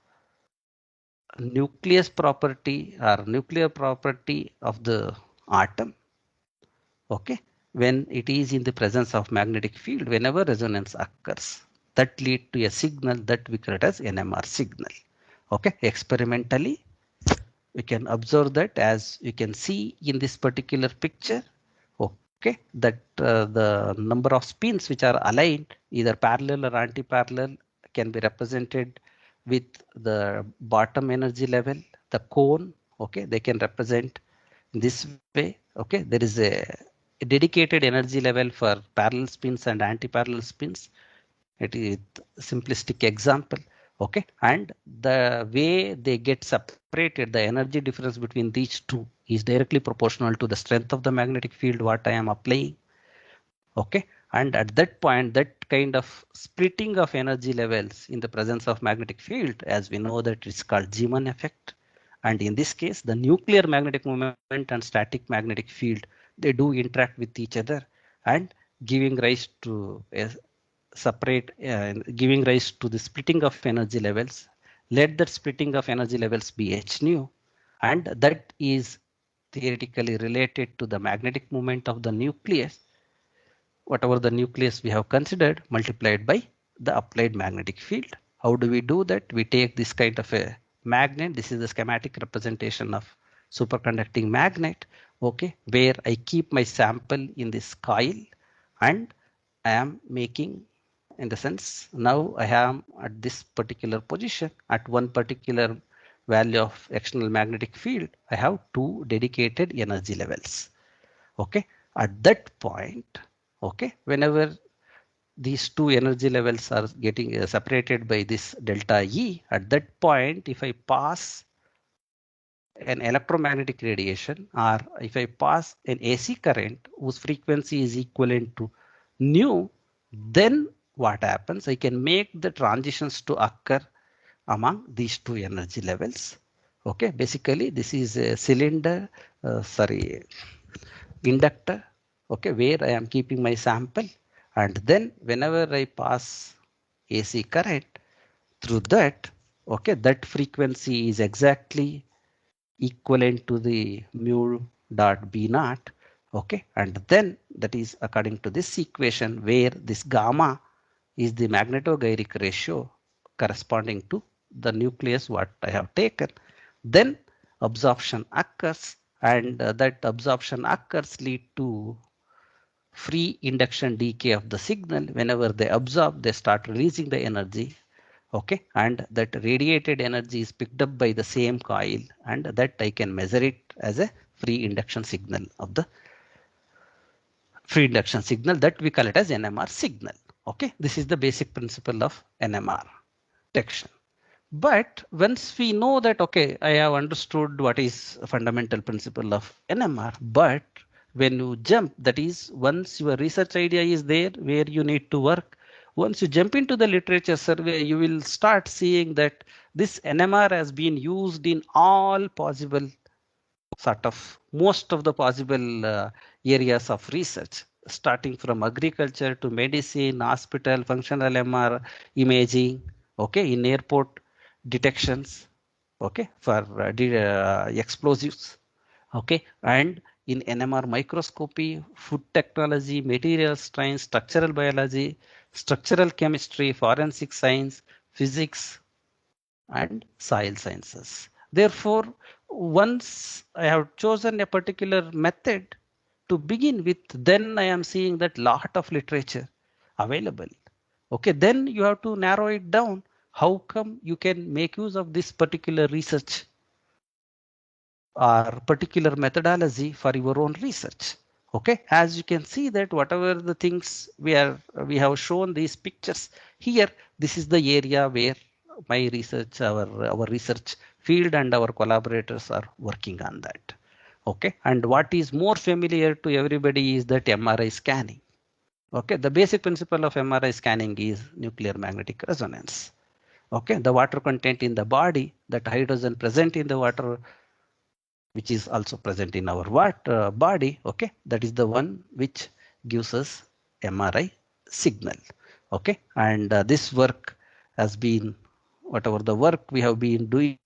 nucleus property or nuclear property of the atom. Okay, when it is in the presence of magnetic field, whenever resonance occurs, that lead to a signal that we call it as NMR signal. Okay, experimentally we can observe that, as you can see in this particular picture. Okay, that the number of spins which are aligned either parallel or anti-parallel can be represented with the bottom energy level, the cone. Okay, they can represent this way. Okay, there is a dedicated energy level for parallel spins and anti-parallel spins. It is simplistic example. Okay, and the way they get separated, the energy difference between these two is directly proportional to the strength of the magnetic field what I am applying. Okay, and at that point, that kind of splitting of energy levels in the presence of magnetic field, as we know that it's called Zeeman effect. And in this case, the nuclear magnetic moment and static magnetic field, they do interact with each other and giving rise to a separate, giving rise to the splitting of energy levels. Let that splitting of energy levels be h nu, and that is theoretically related to the magnetic moment of the nucleus, whatever the nucleus we have considered, multiplied by the applied magnetic field. How do we do that? We take this kind of a magnet. This is the schematic representation of superconducting magnet. Okay, where I keep my sample in this coil and I am making, in the sense, now I am at this particular position at one particular value of external magnetic field. I have two dedicated energy levels. Okay, at that point, okay, whenever these two energy levels are getting separated by this delta E, at that point, if I pass an electromagnetic radiation or if I pass an AC current whose frequency is equivalent to nu, then what happens? I can make the transitions to occur among these two energy levels. Okay, basically this is a cylinder, inductor, okay, where I am keeping my sample, and then whenever I pass AC current through that, okay, that frequency is exactly equivalent to the mu dot B naught. Okay, and then that is according to this equation where this gamma is the magnetogyric ratio corresponding to the nucleus what I have taken. Then absorption occurs, and that absorption occurs lead to free induction decay of the signal. Whenever they absorb, they start releasing the energy. Okay, and that radiated energy is picked up by the same coil, and that I can measure it as a free induction signal of the free induction signal, that we call it as NMR signal. Okay, this is the basic principle of NMR detection. But once we know that, okay, I have understood what is a fundamental principle of NMR, but when you jump, that is, once your research idea is there where you need to work, once you jump into the literature survey, you will start seeing that this NMR has been used in all possible sort of most of the possible areas of research, starting from agriculture to medicine, hospital, functional MR, imaging, okay, in airport detections, okay, for explosives, okay, and in NMR microscopy, food technology, material science, structural biology, structural chemistry, forensic science, physics, and soil sciences. Therefore, once I have chosen a particular method to begin with, then I am seeing that lot of literature available. Okay, then you have to narrow it down. How come you can make use of this particular research or particular methodology for your own research? Okay, as you can see that whatever the things we have shown these pictures here, this is the area where my research, our research field and our collaborators are working on that. Okay, and what is more familiar to everybody is that MRI scanning. Okay, the basic principle of MRI scanning is nuclear magnetic resonance. Okay, the water content in the body, that hydrogen present in the water, which is also present in our body. Okay, that is the one which gives us MRI signal. Okay, and this work has been, whatever the work we have been doing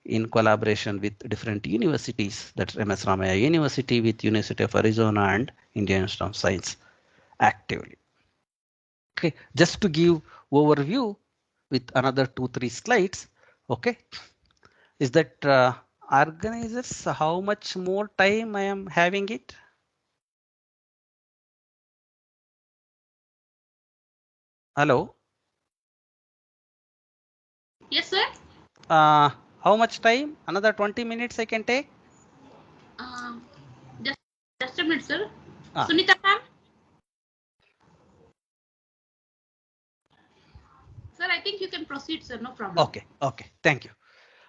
in collaboration with different universities, that's MS Ramaya University with University of Arizona and Indian Institute of Science actively. Okay, just to give overview with another 2-3 slides. Okay, is that organizers, how much more time I am having it? Hello. Yes, sir. How much time? Another 20 minutes I can take? Um, just, just a minute, sir. Ah. Sunita ma'am. Sir, I think you can proceed, sir. No problem. Okay. Okay. Thank you.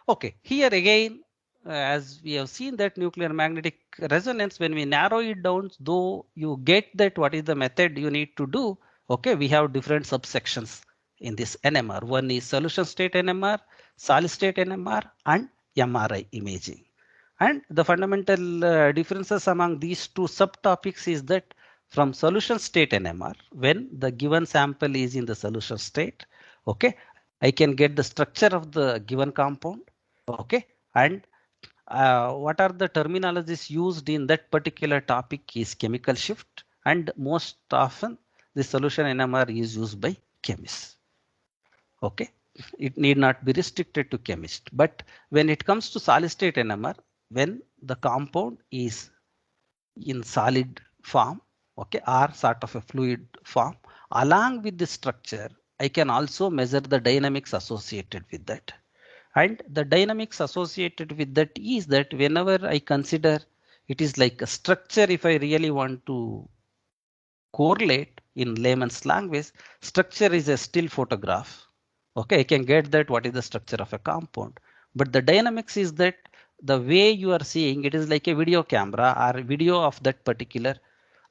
Okay. Here again, as we have seen that nuclear magnetic resonance, when we narrow it down, though you get that what is the method you need to do. Okay. We have different subsections in this NMR. One is solution state NMR, solid state NMR, and MRI imaging. And the fundamental differences among these two subtopics is that from solution state NMR, when the given sample is in the solution state, okay, I can get the structure of the given compound, okay, and what are the terminologies used in that particular topic is chemical shift, and most often the solution NMR is used by chemists. Okay, it need not be restricted to chemist, but when it comes to solid state NMR, when the compound is in solid form, okay, or sort of a fluid form, along with the structure, I can also measure the dynamics associated with that. And the dynamics associated with that is that whenever I consider it is like a structure, if I really want to correlate in layman's language, structure is a still photograph. Okay, I can get that what is the structure of a compound. But the dynamics is that the way you are seeing it is like a video camera or video of that particular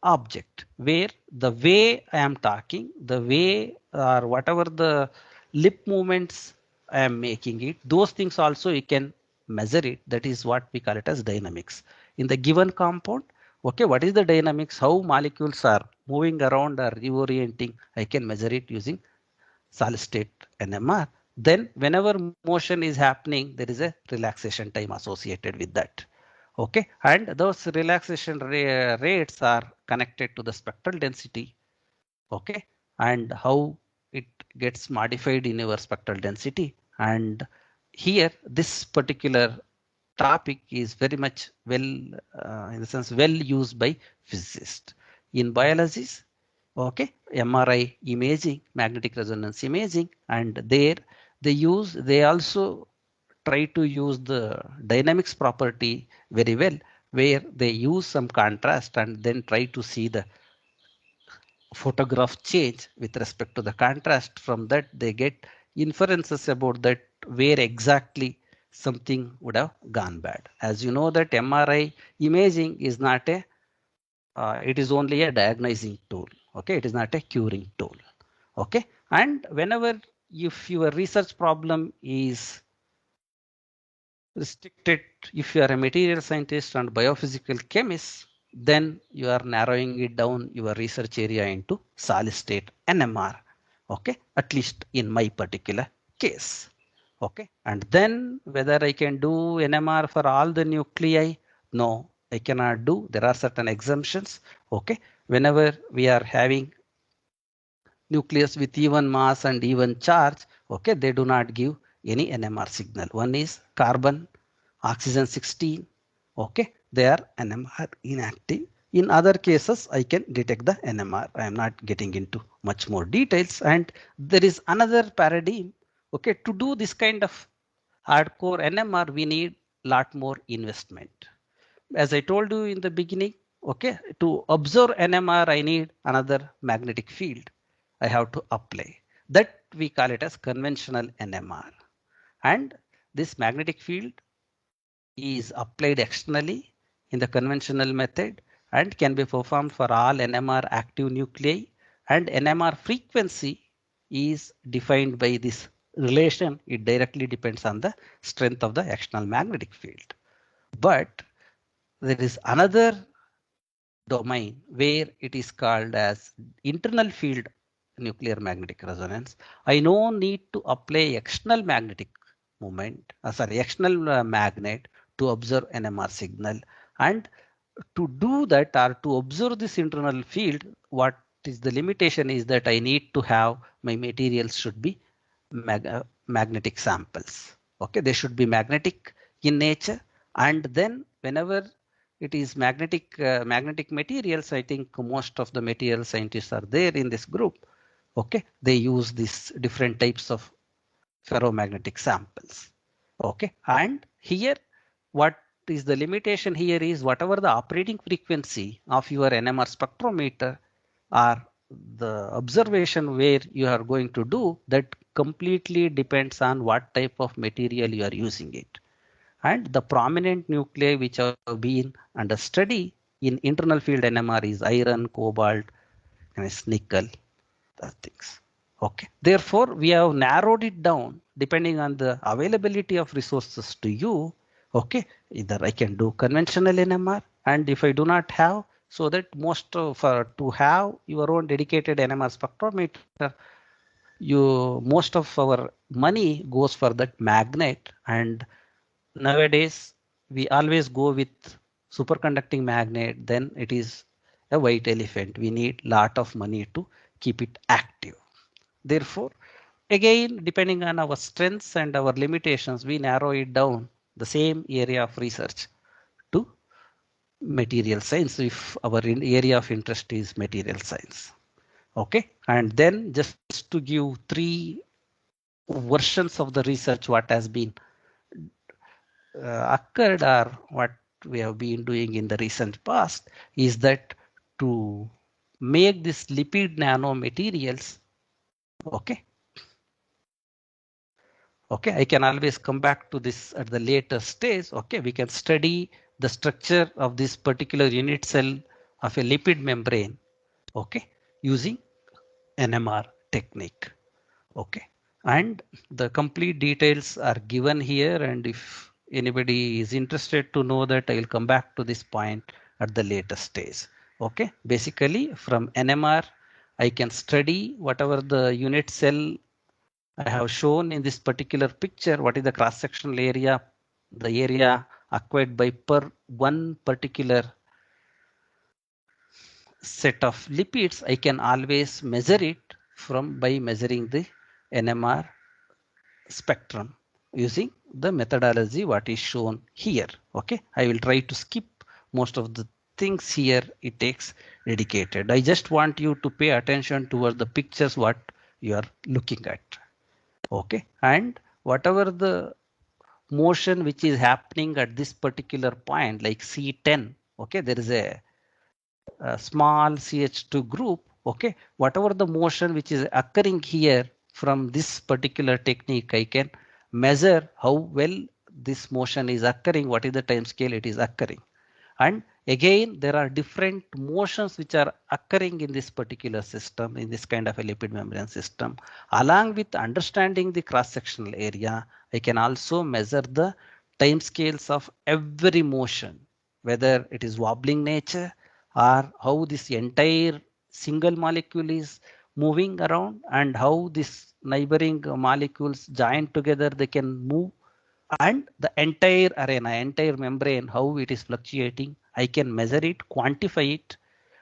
object, where the way I am talking, the way or whatever the lip movements I am making it, those things also you can measure it. That is what we call it as dynamics. In the given compound, okay, what is the dynamics? How molecules are moving around or reorienting? I can measure it using solid state NMR. Then whenever motion is happening, there is a relaxation time associated with that. Okay, and those relaxation rates are connected to the spectral density. Okay, and how it gets modified in your spectral density. And here, this particular topic is very much well, in the sense, well used by physicists. In biologies, okay, MRI imaging, magnetic resonance imaging, and there they also try to use the dynamics property very well, where they use some contrast and then try to see the photograph change with respect to the contrast. From that they get inferences about that where exactly something would have gone bad. As you know that MRI imaging is not a it is only a diagnosing tool. Okay, it is not a curing tool. Okay, and whenever if your research problem is restricted, if you are a material scientist and biophysical chemist, then you are narrowing it down your research area into solid state NMR. Okay, at least in my particular case. Okay, and then whether I can do NMR for all the nuclei? No, I cannot do. There are certain exemptions. Okay, whenever we are having nucleus with even mass and even charge, okay, they do not give any NMR signal. One is carbon, oxygen 16, okay, they are NMR inactive. In other cases, I can detect the NMR. I am not getting into much more details. And there is another paradigm. Okay, to do this kind of hardcore NMR, we need lot more investment. As I told you in the beginning, Okay, to observe NMR, I need another magnetic field. I have to apply. That we call it as conventional NMR. And this magnetic field is applied externally in the conventional method and can be performed for all NMR active nuclei, and NMR frequency is defined by this relation. It directly depends on the strength of the external magnetic field. But there is another domain where it is called as internal field nuclear magnetic resonance. I no need to apply external magnetic moment, external magnet to observe NMR signal. And to do that or to observe this internal field, what is the limitation is that I need to have my materials should be magnetic samples. Okay, they should be magnetic in nature, and then whenever it is magnetic materials, I think most of the material scientists are there in this group. Okay, they use these different types of ferromagnetic samples. Okay, and here what is the limitation here is whatever the operating frequency of your NMR spectrometer or the observation where you are going to do, that completely depends on what type of material you are using it. And the prominent nuclei which have been under study in internal field NMR is iron, cobalt, and nickel, things. Okay. Therefore, we have narrowed it down depending on the availability of resources to you. Okay. Either I can do conventional NMR, and if I do not have, so that most of to have your own dedicated NMR spectrometer, most of our money goes for that magnet. And nowadays we always go with superconducting magnet, then it is a white elephant. We need lot of money to keep it active. Therefore, again, depending on our strengths and our limitations, we narrow it down the same area of research to material science if our area of interest is material science. Okay, and then just to give three versions of the research what has been occurred or what we have been doing in the recent past is that to make this lipid nanomaterials. Okay, okay, I can always come back to this at the later stage. Okay, we can study the structure of this particular unit cell of a lipid membrane, okay, using NMR technique. Okay, and the complete details are given here, and if anybody is interested to know that, I will come back to this point at the later stage. Okay, basically from NMR I can study whatever the unit cell I have shown in this particular picture, what is the cross-sectional area, the area acquired by per one particular set of lipids. I can always measure it from by measuring the NMR spectrum using the methodology what is shown here. Okay, I will try to skip most of the things here. It takes dedicated. I just want you to pay attention towards the pictures what you are looking at. Okay, and whatever the motion which is happening at this particular point, like C10, okay, there is a small CH2 group. Okay, whatever the motion which is occurring here from this particular technique, I can measure how well this motion is occurring, what is the time scale it is occurring. And again, there are different motions which are occurring in this particular system, in this kind of a lipid membrane system. Along with understanding the cross-sectional area, I can also measure the time scales of every motion, whether it is wobbling nature or how this entire single molecule is moving around and how this neighboring molecules join together, they can move, and the entire arena, entire membrane, how it is fluctuating. I can measure it, quantify it,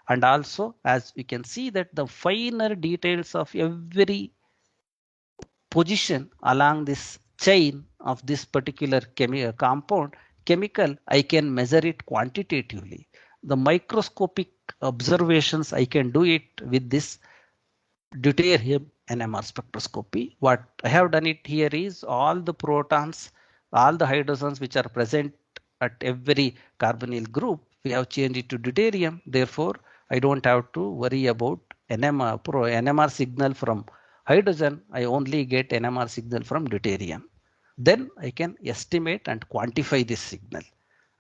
and also as we can see that the finer details of every position along this chain of this particular compound, chemical, I can measure it quantitatively. The microscopic observations, I can do it with this deuterium NMR spectroscopy. What I have done it here is all the protons, all the hydrogens which are present at every carbonyl group, we have changed it to deuterium. Therefore, I don't have to worry about NMR signal from hydrogen. I only get NMR signal from deuterium. Then I can estimate and quantify this signal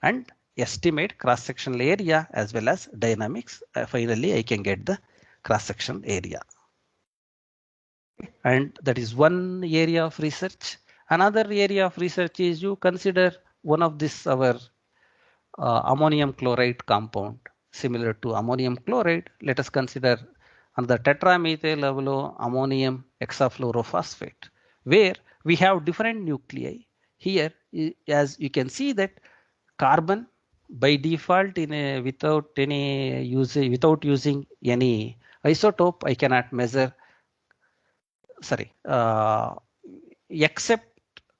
and estimate cross-sectional area as well as dynamics. Finally, I can get the cross-sectional area. And that is one area of research. Another area of research is you consider one of this our ammonium chloride compound similar to ammonium chloride. Let us consider another tetramethyl ammonium hexafluorophosphate, where we have different nuclei. Here, as you can see that carbon by default in a without using any isotope, I cannot measure. Sorry, except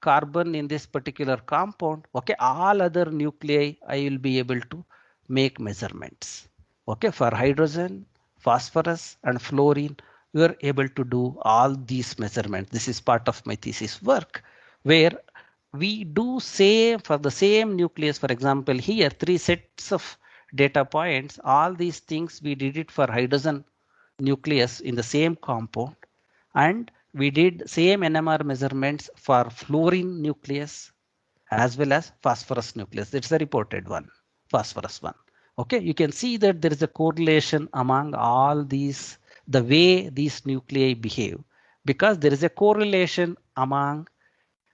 carbon in this particular compound, okay, all other nuclei I will be able to make measurements. Okay, for hydrogen, phosphorus and fluorine, you are able to do all these measurements. This is part of my thesis work, where we do same for the same nucleus. For example, here 3 sets of data points. All these things we did it for hydrogen nucleus in the same compound, and we did same NMR measurements for fluorine nucleus as well as phosphorus nucleus. It's the reported one, phosphorus one. Okay, you can see that there is a correlation among all these, the way these nuclei behave, because there is a correlation among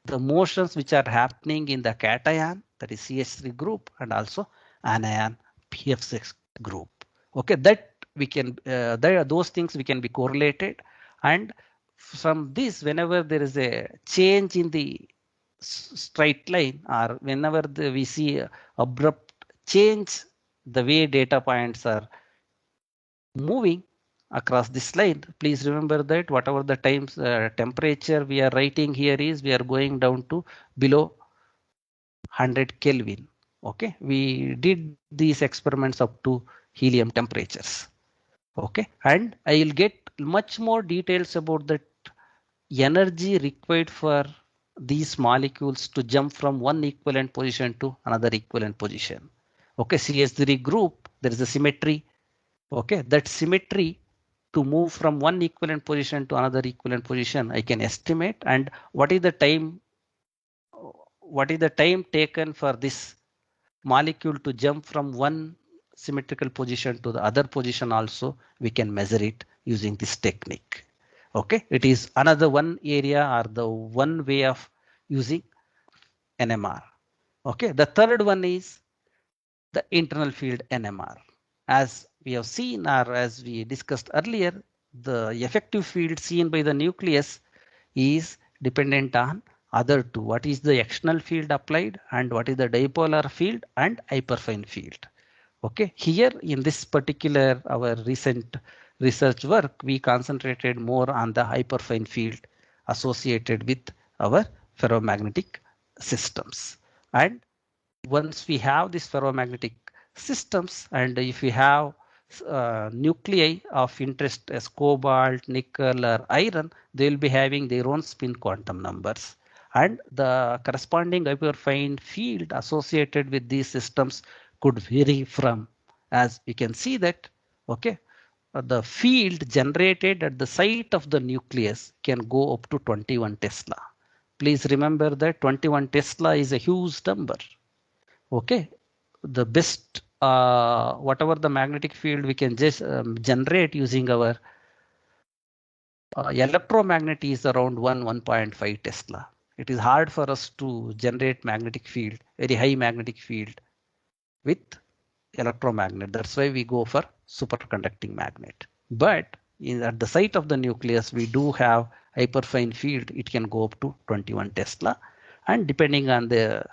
the motions which are happening in the cation, that is CH3 group, and also anion PF6 group. Okay, that we can those things we can be correlated, and from this, whenever there is a change in the straight line, or whenever we see abrupt change, the way data points are moving across this line, please remember that whatever the times temperature we are writing here is, we are going down to below 100 Kelvin. Okay, we did these experiments up to helium temperatures. Okay, and I will get much more details about the energy required for these molecules to jump from one equivalent position to another equivalent position. Okay, CH3 group, there is a symmetry. Okay, that symmetry to move from one equivalent position to another equivalent position, I can estimate, and what is the time taken for this molecule to jump from one symmetrical position to the other position, also we can measure it using this technique. Okay, it is another one area or the one way of using NMR. Okay, the third one is the internal field NMR. As we have seen, or as we discussed earlier, the effective field seen by the nucleus is dependent on other two. What is the external field applied, and what is the dipolar field and hyperfine field. Okay, here in this particular our recent research work, we concentrated more on the hyperfine field associated with our ferromagnetic systems. And once we have this ferromagnetic systems, and if we have nuclei of interest as cobalt, nickel or iron, they will be having their own spin quantum numbers, and the corresponding hyperfine field associated with these systems could vary from, as we can see that, okay, the field generated at the site of the nucleus can go up to 21 Tesla. Please remember that 21 Tesla is a huge number. Okay, the best whatever the magnetic field we can just generate using our electromagnet is around 1.5 Tesla. It is hard for us to generate magnetic field, very high magnetic field with electromagnet. That's why we go for superconducting magnet. But at the site of the nucleus, we do have hyperfine field. It can go up to 21 Tesla, and depending on the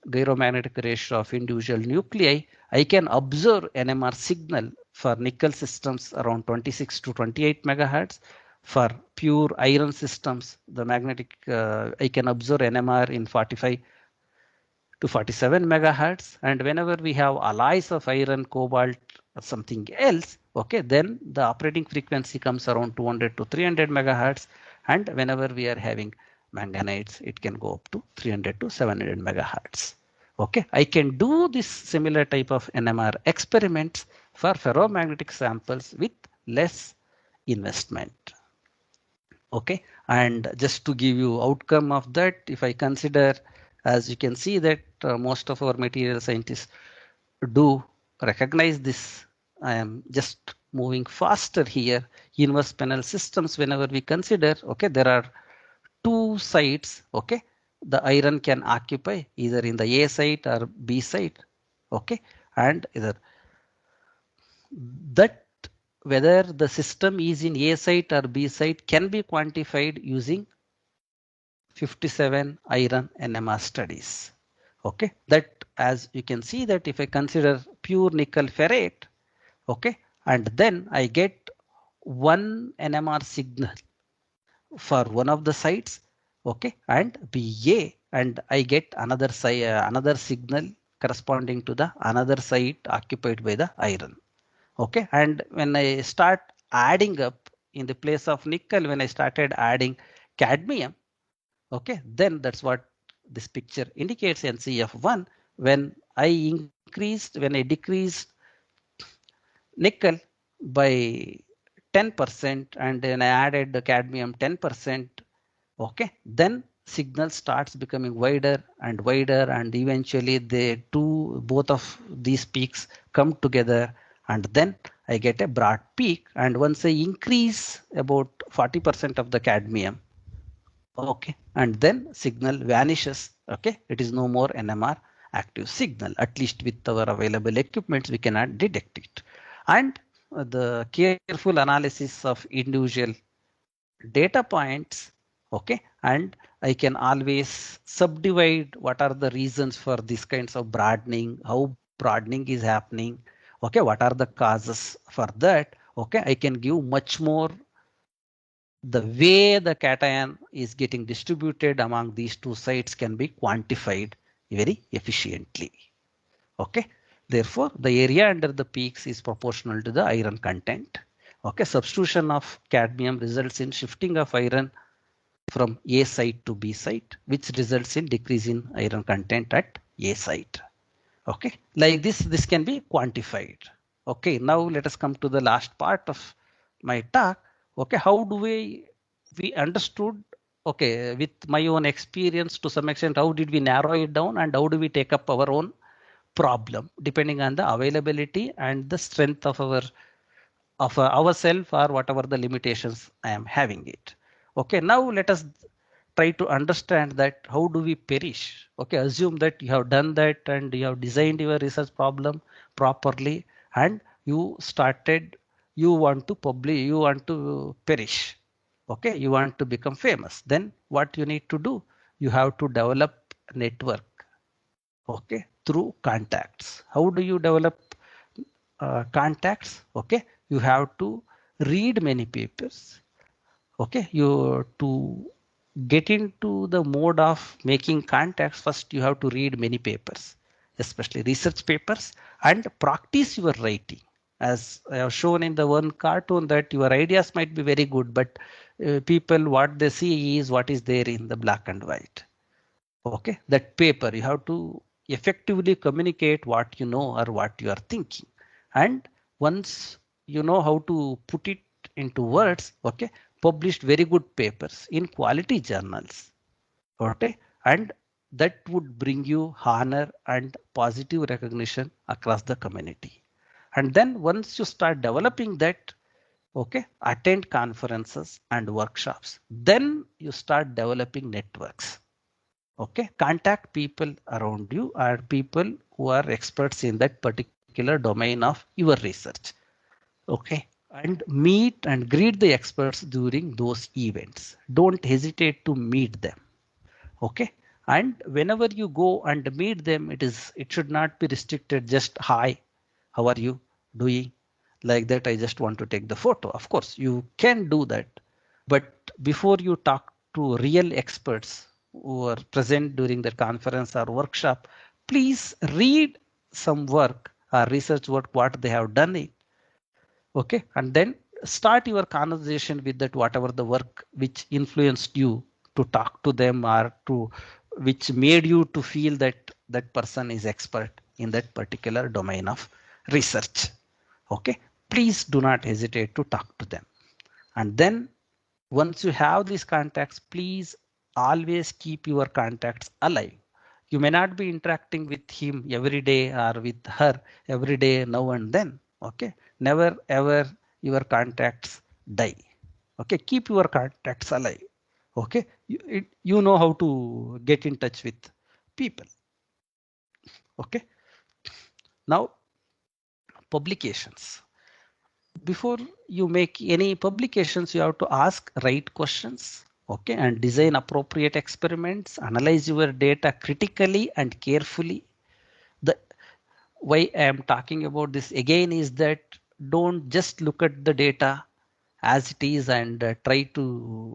gyromagnetic ratio of individual nuclei, I can observe NMR signal for nickel systems around 26 to 28 megahertz. For pure iron systems, the magnetic I can observe NMR in 45 to 47 megahertz. And whenever we have alloys of iron, cobalt, or something else, okay, then the operating frequency comes around 200 to 300 megahertz. And whenever we are having manganites, it can go up to 300 to 700 megahertz. Okay, I can do this similar type of NMR experiments for ferromagnetic samples with less investment. Okay, and just to give you outcome of that, if I consider, as you can see that most of our material scientists do recognize this. I am just moving faster here. Inverse panel systems, whenever we consider, okay, there are two sites, okay, the iron can occupy either in the A site or B site, okay, and either that whether the system is in A site or B site can be quantified using 57 iron NMR studies. Okay, that as you can see that if I consider pure nickel ferrate, okay, and then I get one NMR signal for one of the sites, okay, and BA, and I get another another signal corresponding to the another site occupied by the iron. Okay, and when I start adding up in the place of nickel, when I started adding cadmium, okay, then that's what this picture indicates, NCF1. When when I decreased nickel by 10% and then I added the cadmium 10%, okay, then signal starts becoming wider and eventually both of these peaks come together and then I get a broad peak. And once I increase about 40% of the cadmium, okay, and then signal vanishes, okay, it is no more NMR active signal. At least with our available equipments we cannot detect it. And the careful analysis of individual data points, okay, and I can always subdivide what are the reasons for these kinds of broadening, how broadening is happening, okay, what are the causes for that, okay, I can give much more the way the cation is getting distributed among these two sites can be quantified very efficiently. Okay, therefore the area under the peaks is proportional to the iron content. Okay, substitution of cadmium results in shifting of iron from A site to B site, which results in decrease in iron content at A site. Okay, like this can be quantified. Okay, now let us come to the last part of my talk. Okay, how do we understood, okay, with my own experience to some extent, how did we narrow it down and how do we take up our own problem depending on the availability and the strength of ourself or whatever the limitations I am having it. Okay, now let us try to understand that how do we perish. Okay, assume that you have done that and you have designed your research problem properly and you want to publish, you want to perish. Okay, you want to become famous. Then what you need to do? You have to develop network, okay, through contacts. How do you develop contacts? Okay, you have to read many papers. Okay, you to get into the mode of making contacts, first you have to read many papers, especially research papers, and practice your writing. As I have shown in the one cartoon that your ideas might be very good, but people what they see is what is there in the black and white. Okay, that paper you have to effectively communicate what you know or what you are thinking. And once you know how to put it into words, okay, published very good papers in quality journals. Okay, and that would bring you honor and positive recognition across the community. And then once you start developing that, okay, attend conferences and workshops, then you start developing networks. Okay, contact people around you or people who are experts in that particular domain of your research. Okay, and meet and greet the experts during those events. Don't hesitate to meet them. Okay, and whenever you go and meet them, it should not be restricted just hi, how are you doing, like that I just want to take the photo. Of course you can do that, but before you talk to real experts who are present during the conference or workshop, please read some work or research work what they have done it. Okay, and then start your conversation with that whatever the work which influenced you to talk to them or to which made you to feel that that person is expert in that particular domain of research. Okay, please do not hesitate to talk to them. And then once you have these contacts, please always keep your contacts alive. You may not be interacting with him every day or with her every day now and then. Okay, never ever your contacts die. Okay, keep your contacts alive. Okay, you know how to get in touch with people. Okay, now publications. Before you make any publications, you have to ask right questions. Okay, and design appropriate experiments, analyze your data critically and carefully. The why I am talking about this again is that don't just look at the data as it is and try to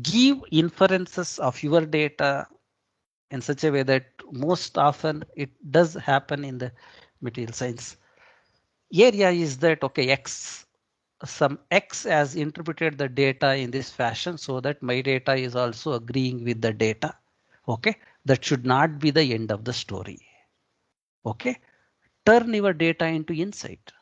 give inferences of your data in such a way that most often it does happen in the material science area is that okay, some X has interpreted the data in this fashion so that my data is also agreeing with the data. Okay, that should not be the end of the story. Okay, turn your data into insight.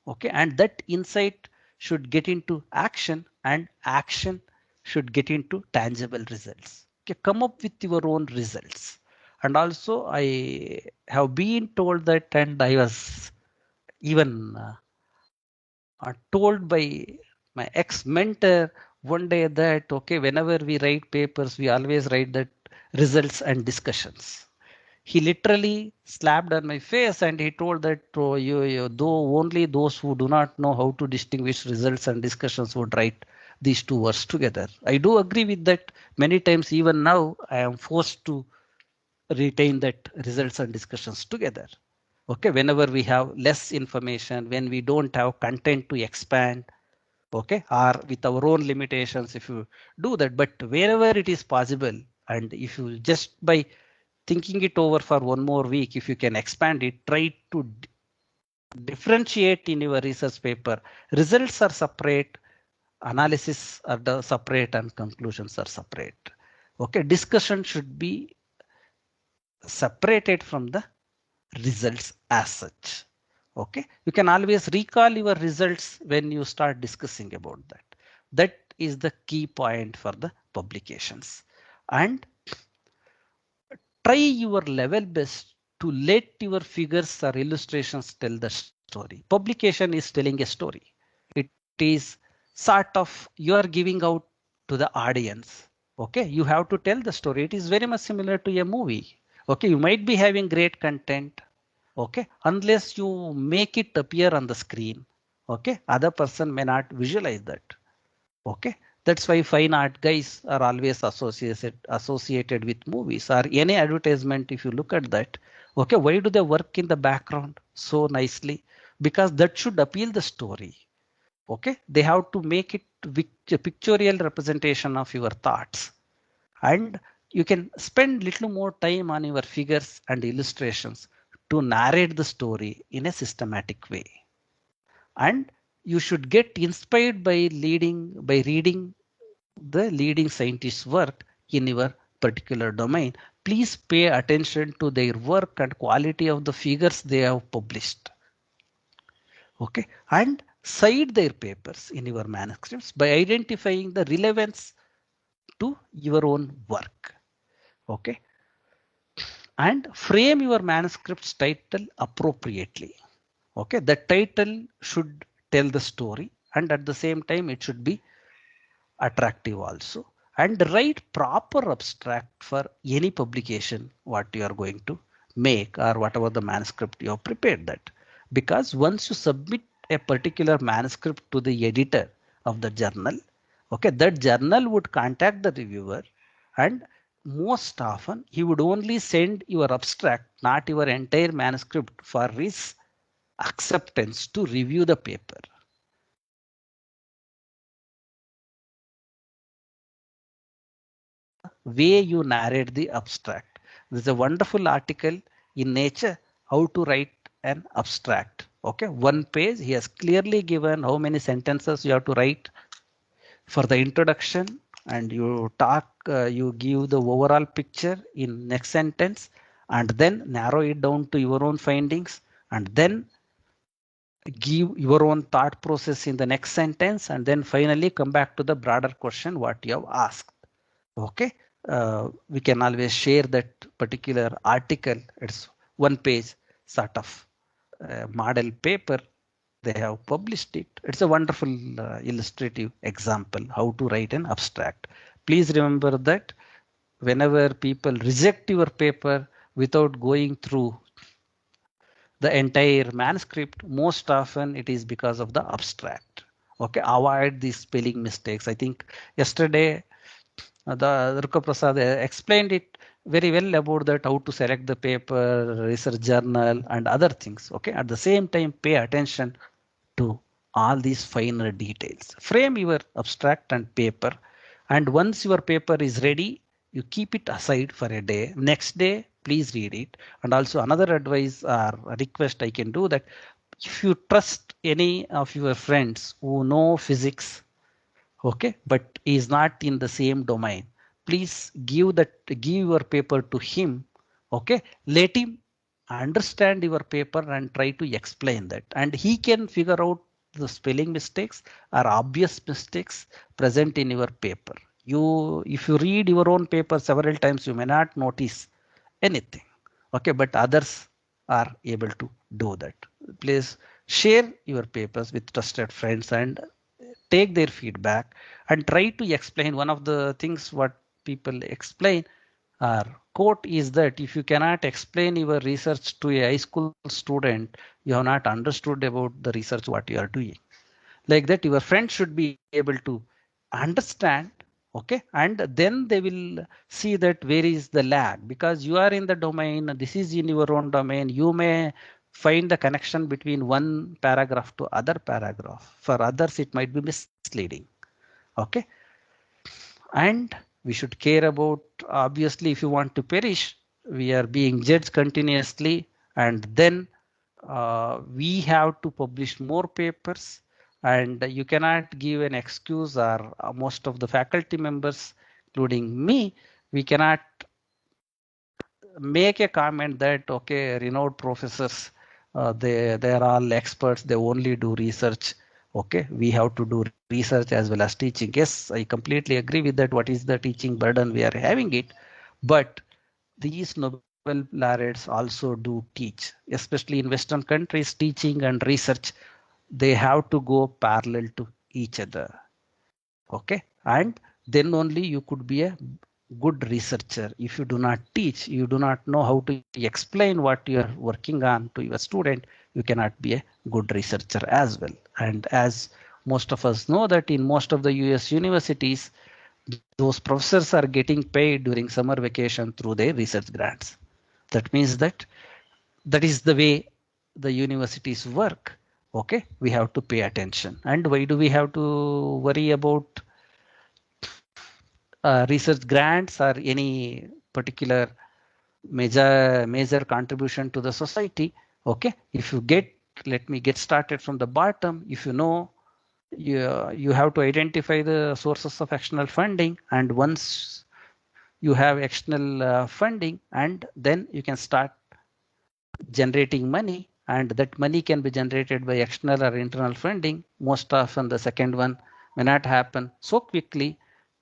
Okay, and that insight should get into action, and action should get into tangible results. Okay, come up with your own results. And also I have been told that, and I was even told by my ex-mentor one day that okay, whenever we write papers, we always write that results and discussions. He literally slapped on my face and he told that oh, though only those who do not know how to distinguish results and discussions would write these two words together. I do agree with that. Many times even now I am forced to retain that results and discussions together. Okay, whenever we have less information, when we don't have content to expand, okay, or with our own limitations, if you do that, but wherever it is possible, and if you just by thinking it over for one more week, if you can expand it, try to differentiate in your research paper. Results are separate, analysis are separate, and conclusions are separate. Okay, discussion should be separated from the results as such. Okay, you can always recall your results when you start discussing about that. That is the key point for the publications. And try your level best to let your figures or illustrations tell the story. Publication is telling a story. It is sort of you are giving out to the audience. Okay, you have to tell the story. It is very much similar to a movie. Okay, you might be having great content. Okay, unless you make it appear on the screen. Okay, other person may not visualize that. Okay, that's why fine art guys are always associated with movies or any advertisement. If you look at that, okay, why do they work in the background so nicely? Because that should appeal the story. Okay, they have to make it a pictorial representation of your thoughts, and you can spend little more time on your figures and illustrations to narrate the story in a systematic way. And you should get inspired by reading the leading scientists' work in your particular domain. Please pay attention to their work and quality of the figures they have published. Okay, and cite their papers in your manuscripts by identifying the relevance to your own work. Okay, and frame your manuscript's title appropriately. Okay, the title should tell the story, and at the same time it should be attractive also. And write proper abstract for any publication what you are going to make or whatever the manuscript you have prepared that. Because once you submit a particular manuscript to the editor of the journal, okay, that journal would contact the reviewer, and most often he would only send your abstract, not your entire manuscript, for his acceptance to review the paper. Way you narrate the abstract. There's a wonderful article in Nature how to write an abstract. Okay, one page. He has clearly given how many sentences you have to write for the introduction, and you talk. You give the overall picture in next sentence, and then narrow it down to your own findings, and then give your own thought process in the next sentence, and then finally come back to the broader question what you have asked. Okay, we can always share that particular article. It's one page sort of model paper. They have published it. It's a wonderful illustrative example how to write an abstract. Please remember that whenever people reject your paper without going through the entire manuscript, most often it is because of the abstract. Okay, avoid these spelling mistakes. I think yesterday the Ruka Prasad explained it very well about that, how to select the paper, research journal, and other things. Okay, at the same time, pay attention to all these finer details. Frame your abstract and paper, and once your paper is ready, you keep it aside for a day. Next day, please read it. And also another advice or request I can do that if you trust any of your friends who know physics, okay, but is not in the same domain, please give your paper to him. Okay, let him understand your paper and try to explain that, and he can figure out the spelling mistakes or obvious mistakes present in your paper. If you read your own paper several times, you may not notice anything. Okay, but others are able to do that. Please share your papers with trusted friends and take their feedback and try to explain. One of the things what people explain or quote is that if you cannot explain your research to a high school student, you have not understood about the research what you are doing. Like that, your friend should be able to understand. Okay, and then they will see that where is the lag, because you are in the domain, this is in your own domain, you may find the connection between one paragraph to other paragraph. For others it might be misleading. Okay, and we should care about, obviously if you want to perish, we are being judged continuously, and then we have to publish more papers, and you cannot give an excuse, or most of the faculty members including me, we cannot make a comment that okay, renowned professors, they are all experts, they only do research. Okay, we have to do research as well as teaching. Yes, I completely agree with that. What is the teaching burden we are having it, but these Nobel laureates also do teach, especially in Western countries. Teaching and research, they have to go parallel to each other. Okay, and then only you could be a good researcher. If you do not teach, you do not know how to explain what you are working on to your student, you cannot be a good researcher as well. And as most of us know that in most of the US universities, those professors are getting paid during summer vacation through their research grants. That means that that is the way the universities work. Okay, we have to pay attention. And why do we have to worry about research grants or any particular major contribution to the society? Okay, if you get, let me get started from the bottom. If you know, you have to identify the sources of external funding, and once you have external funding, and then you can start generating money, and that money can be generated by external or internal funding. Most often the second one may not happen so quickly.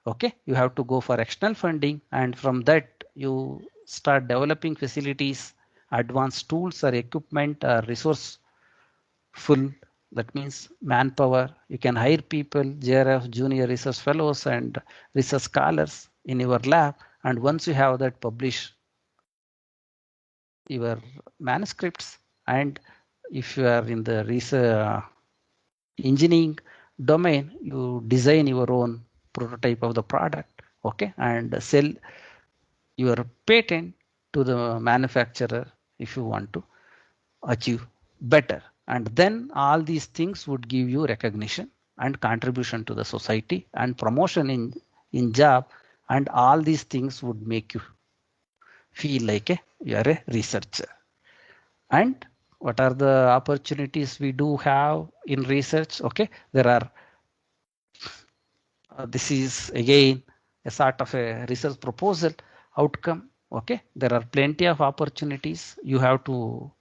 Okay, you have to go for external funding, and from that you start developing facilities, advanced tools or equipment or resource full. That means manpower. You can hire people, JRF, junior research fellows and research scholars in your lab, and once you have that, publish your manuscripts. And if you are in the research engineering domain, you design your own prototype of the product. Okay, and sell your patent to the manufacturer if you want to achieve better. And then all these things would give you recognition and contribution to the society and promotion in job, and all these things would make you feel like you are a researcher. And what are the opportunities we do have in research? Okay, there are, this is again a sort of a research proposal outcome. Okay, there are plenty of opportunities. You have to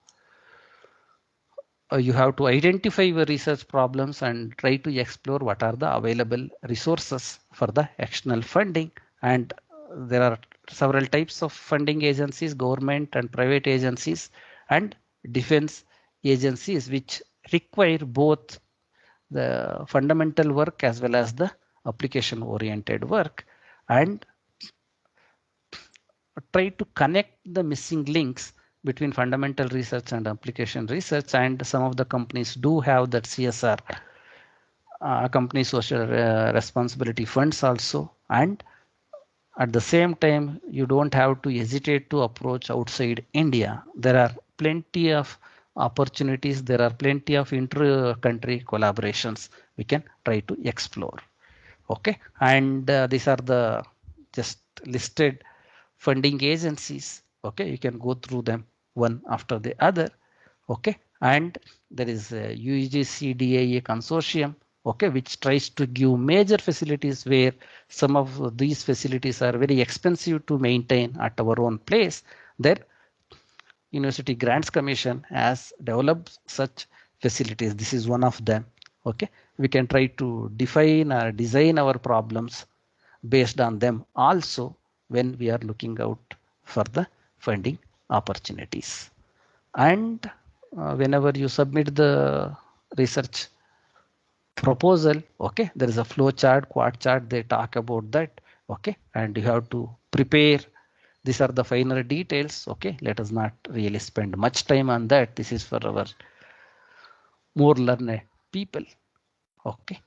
identify your research problems and try to explore what are the available resources for the external funding. And there are several types of funding agencies, government and private agencies, and defense agencies, which require both the fundamental work as well as the application oriented work, and try to connect the missing links between fundamental research and application research. And some of the companies do have that CSR, company social responsibility funds also. And at the same time, you don't have to hesitate to approach outside India. There are plenty of opportunities. There are plenty of inter-country collaborations we can try to explore. Okay, and these are the just listed funding agencies. Okay, you can go through them one after the other. Okay, and there is a UGC consortium, okay, which tries to give major facilities where some of these facilities are very expensive to maintain at our own place. Their University Grants Commission has developed such facilities. This is one of them. Okay, we can try to define or design our problems based on them also when we are looking out for the funding opportunities. And whenever you submit the research proposal, okay, there is a flow chart, quad chart, they talk about that. Okay, and you have to prepare. These are the finer details. Okay, let us not really spend much time on that. This is for our more learned people. Okay,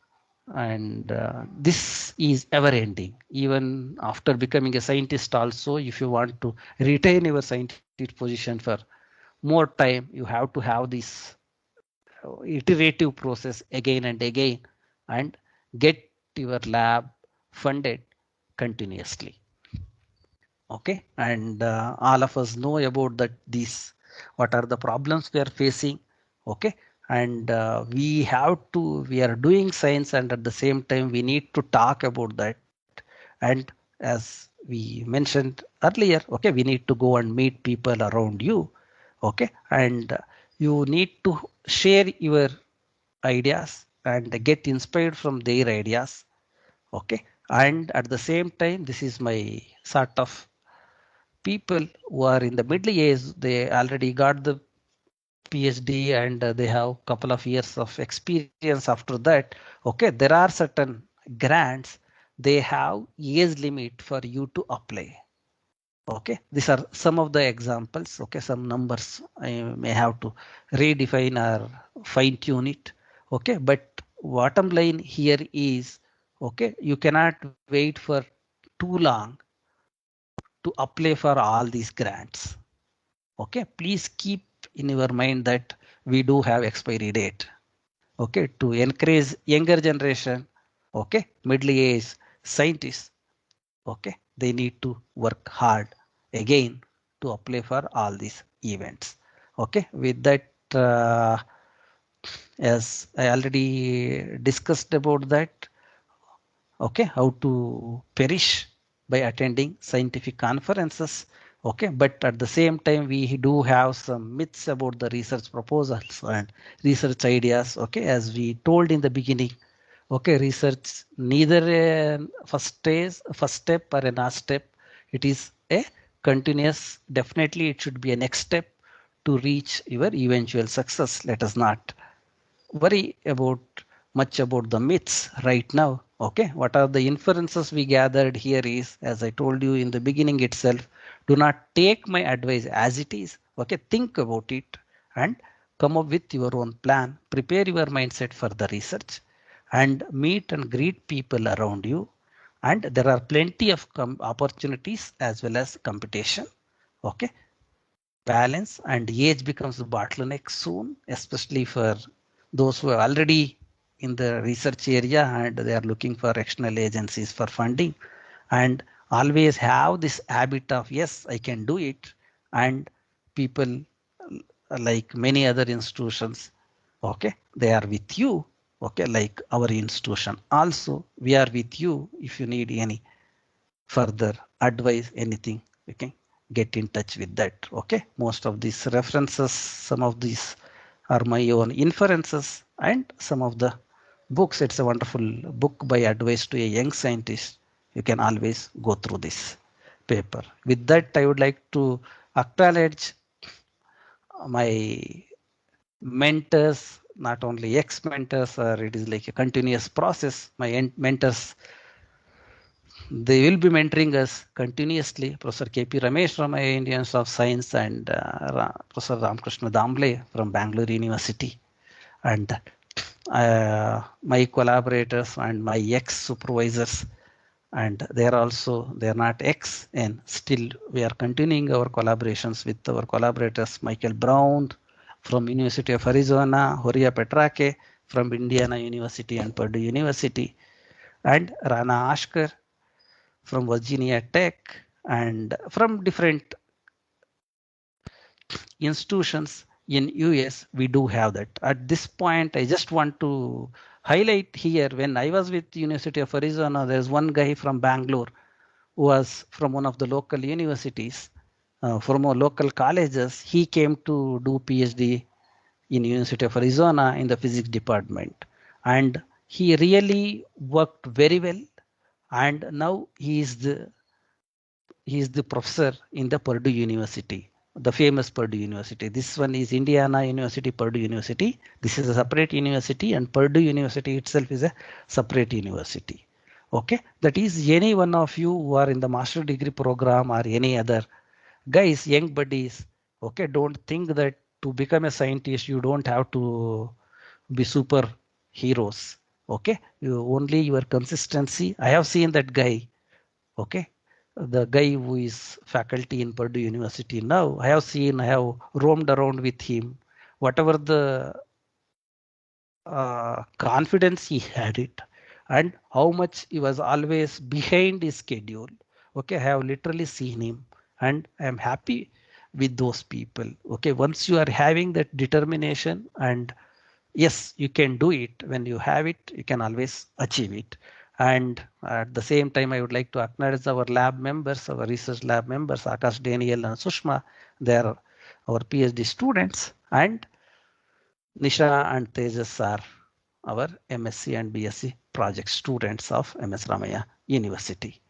and this is ever ending. Even after becoming a scientist also, if you want to retain your scientist position for more time, you have to have this iterative process again and again, and get your lab funded continuously. Okay, and all of us know about that, these what are the problems we are facing. Okay, and we are doing science, and at the same time we need to talk about that. And as we mentioned earlier, okay, we need to go and meet people around you. Okay, and you need to share your ideas and get inspired from their ideas. Okay, and at the same time, this is my sort of people who are in the middle age. They already got the PhD, and they have couple of years of experience after that. Okay, there are certain grants, they have age limit for you to apply. Okay, these are some of the examples. Okay, some numbers I may have to redefine or fine tune it. Okay, but bottom line here is, okay, you cannot wait for too long to apply for all these grants. Okay, please keep in your mind that we do have expiry date. Okay, to encourage younger generation, okay, middle age scientists, okay, they need to work hard again to apply for all these events. Okay, with that, as I already discussed about that, okay, how to perish by attending scientific conferences. Okay, but at the same time we do have some myths about the research proposals and research ideas. Okay, as we told in the beginning, okay, research neither a first step or a last step. It is a continuous, definitely it should be a next step to reach your eventual success. Let us not worry about much about the myths right now. Okay, what are the inferences we gathered here is, as I told you in the beginning itself, do not take my advice as it is. Okay, think about it and come up with your own plan. Prepare your mindset for the research and meet and greet people around you. And there are plenty of opportunities as well as competition. Okay, balance and age becomes the bottleneck soon, especially for those who are already in the research area and they are looking for external agencies for funding, and always have this habit of, yes, I can do it. And people like many other institutions, okay, they are with you. Okay, like our institution also, we are with you if you need any further advice, anything, we can get in touch with that. Okay, most of these references, some of these are my own inferences, and some of the books. It's a wonderful book by advice to a young scientist. You can always go through this paper. With that, I would like to acknowledge my mentors, not only ex-mentors, or it is like a continuous process. My mentors, they will be mentoring us continuously. Professor K.P. Ramesh from Indian Institute of Science and Professor Ramkrishna Damble from Bangalore University. And my collaborators and my ex-supervisors, and they are not ex, and still we are continuing our collaborations with our collaborators, Michael Brown from University of Arizona, Horia Petrake from Indiana University and Purdue University, and Rana Ashkar from Virginia Tech, and from different institutions in US. We do have that. At this point, I just want to highlight here, when I was with University of Arizona, there's one guy from Bangalore who was from one of the local universities, from our local colleges. He came to do PhD in University of Arizona in the physics department, and he really worked very well, and now he is the professor in the Purdue University, the famous Purdue University. This one is Indiana University, Purdue University. This is a separate university, and Purdue University itself is a separate university. Okay, that is, any one of you who are in the master degree program or any other guys, young buddies, okay, don't think that to become a scientist you don't have to be super heroes. Okay, you only your consistency. I have seen that guy. Okay, the guy who is faculty in Purdue University now, I have roamed around with him. Whatever the confidence he had it, and how much he was always behind his schedule. Okay, I have literally seen him, and I am happy with those people. Okay, once you are having that determination, and yes, you can do it. When you have it, you can always achieve it. And at the same time, I would like to acknowledge our lab members, our research lab members, Akash, Daniel, and Sushma. They are our PhD students, and Nisha and Tejas are our MSc and BSc project students of MS Ramaiah University.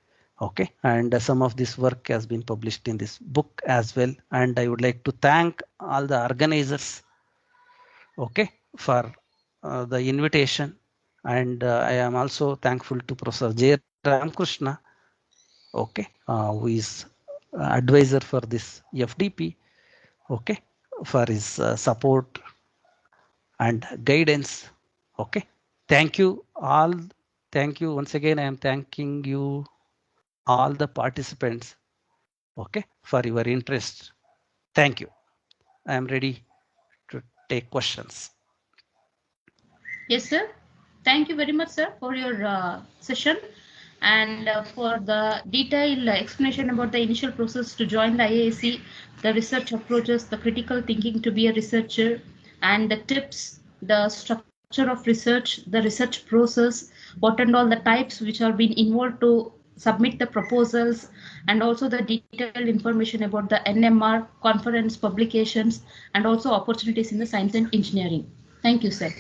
Okay, and some of this work has been published in this book as well. And I would like to thank all the organizers, okay, for the invitation. And I am also thankful to Professor J. Ramkrishna, okay, who is advisor for this FDP, okay, for his support and guidance. Okay, thank you all. Thank you once again. I am thanking you all the participants, okay, for your interest. Thank you. I am ready to take questions. Yes, sir. Thank you very much, sir, for your session and for the detailed explanation about the initial process to join the IAC, the research approaches, the critical thinking to be a researcher, and the tips, the structure of research, the research process, what and all the types which are being involved to submit the proposals, and also the detailed information about the NMR, conference publications, and also opportunities in the science and engineering. Thank you, sir.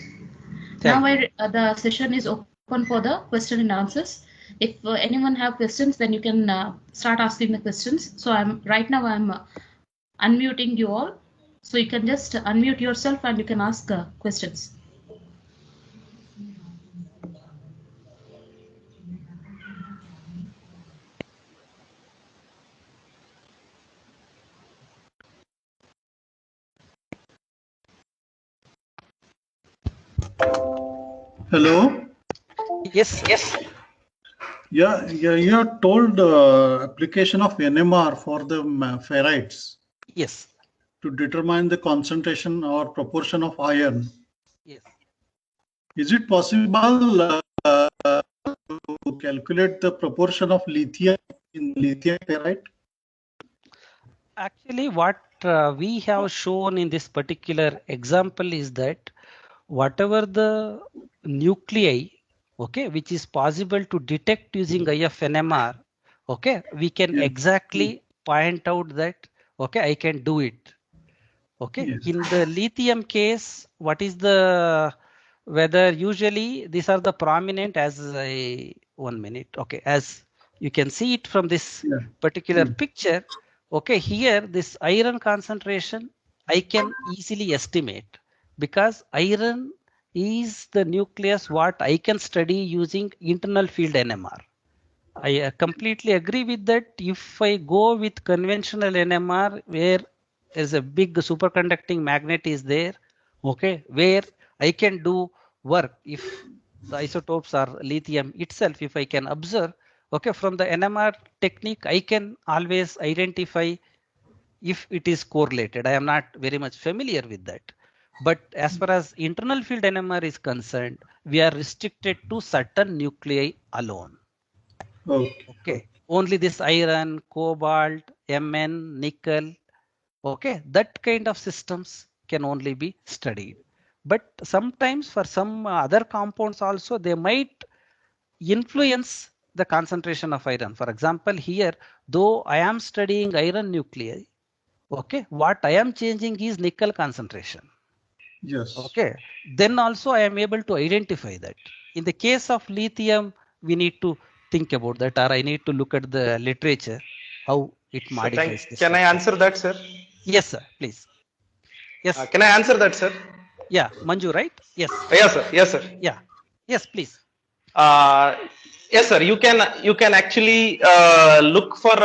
Now the session is open for the question and answers. If anyone have questions, then you can start asking the questions. So I'm unmuting you all. So you can just unmute yourself and you can ask questions. Hello. Yes. Yeah, you have told application of NMR for the ferrites. Yes. To determine the concentration or proportion of iron. Yes. Is it possible to calculate the proportion of lithium in lithium ferrite? Actually, what we have shown in this particular example is that whatever the nuclei, okay, which is possible to detect using IFNMR, okay, we can exactly point out that, okay, I can do it. Okay. Yes. In the lithium case, what is the, whether usually these are the prominent as a 1 minute. Okay. As you can see it from this Yeah. particular picture. Okay. Here, this iron concentration, I can easily estimate because iron is the nucleus what I can study using internal field NMR. I completely agree with that. If I go with conventional NMR, where is a big superconducting magnet is there, okay, where I can do work if the isotopes are lithium itself, if I can observe, okay, from the NMR technique, I can always identify if it is correlated. I am not very much familiar with that. But as far as internal field NMR is concerned, we are restricted to certain nuclei alone. Okay. Okay, only this iron, cobalt, Mn, nickel, okay, that kind of systems can only be studied. But sometimes for some other compounds also, they might influence the concentration of iron. For example, here, though I am studying iron nuclei, okay, what I am changing is nickel concentration. Yes. Okay, then also I am able to identify that. In the case of lithium, we need to think about that, or I need to look at the literature, how it So modifies the can I structure. answer that, sir? Yes, sir, please. Yes. Can I answer that, sir? Yeah, Manju, right? Yes. Yes, sir. Yes, sir. Yeah. Yes, please. Uh, yes, sir. You can actually look for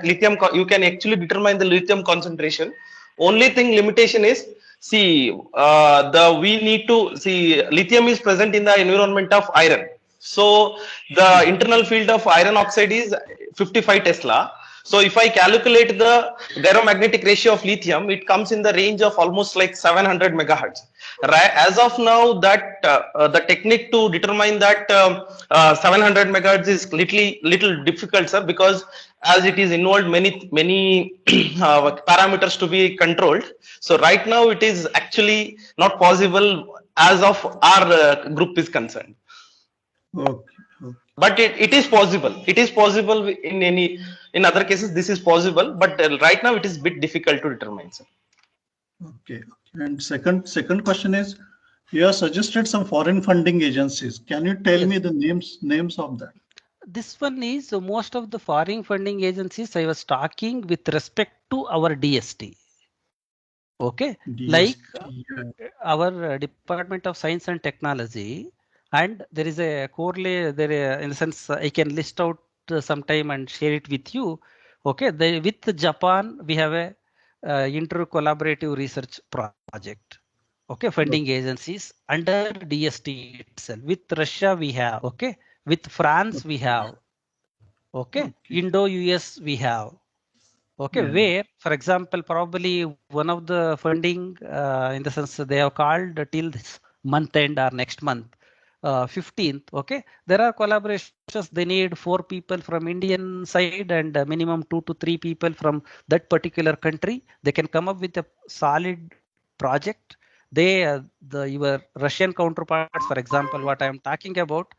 lithium. You can actually determine the lithium concentration. Only thing limitation is, see, the we need to see lithium is present in the environment of iron. So the internal field of iron oxide is 55 Tesla. So if I calculate the gyromagnetic ratio of lithium, it comes in the range of almost like 700 megahertz. Right? As of now, that the technique to determine that 700 megahertz is little difficult, sir, because as it is involved many parameters to be controlled. So right now it is actually not possible as of our group is concerned. Okay. Okay. But it is possible. It is possible in other cases. This is possible, but right now it is a bit difficult to determine, sir. Okay. And second question is, you have suggested some foreign funding agencies. Can you tell me the names of that? This one is most of the foreign funding agencies I was talking with respect to our DST. Okay, like our Department of Science and Technology, and there is a correlate there. In the sense, I can list out sometime and share it with you. Okay, with Japan, we have a inter collaborative research project. Okay, funding agencies under DST itself. With Russia, we have. Okay, with France, we have. Okay, Indo-US, we have. Okay, where, for example, probably one of the funding, in the sense they have called till this month end or next month, 15th. Okay, there are collaborations. They need 4 people from Indian side and minimum 2 to 3 people from that particular country. They can come up with a solid project. They, your Russian counterparts, for example, what I am talking about,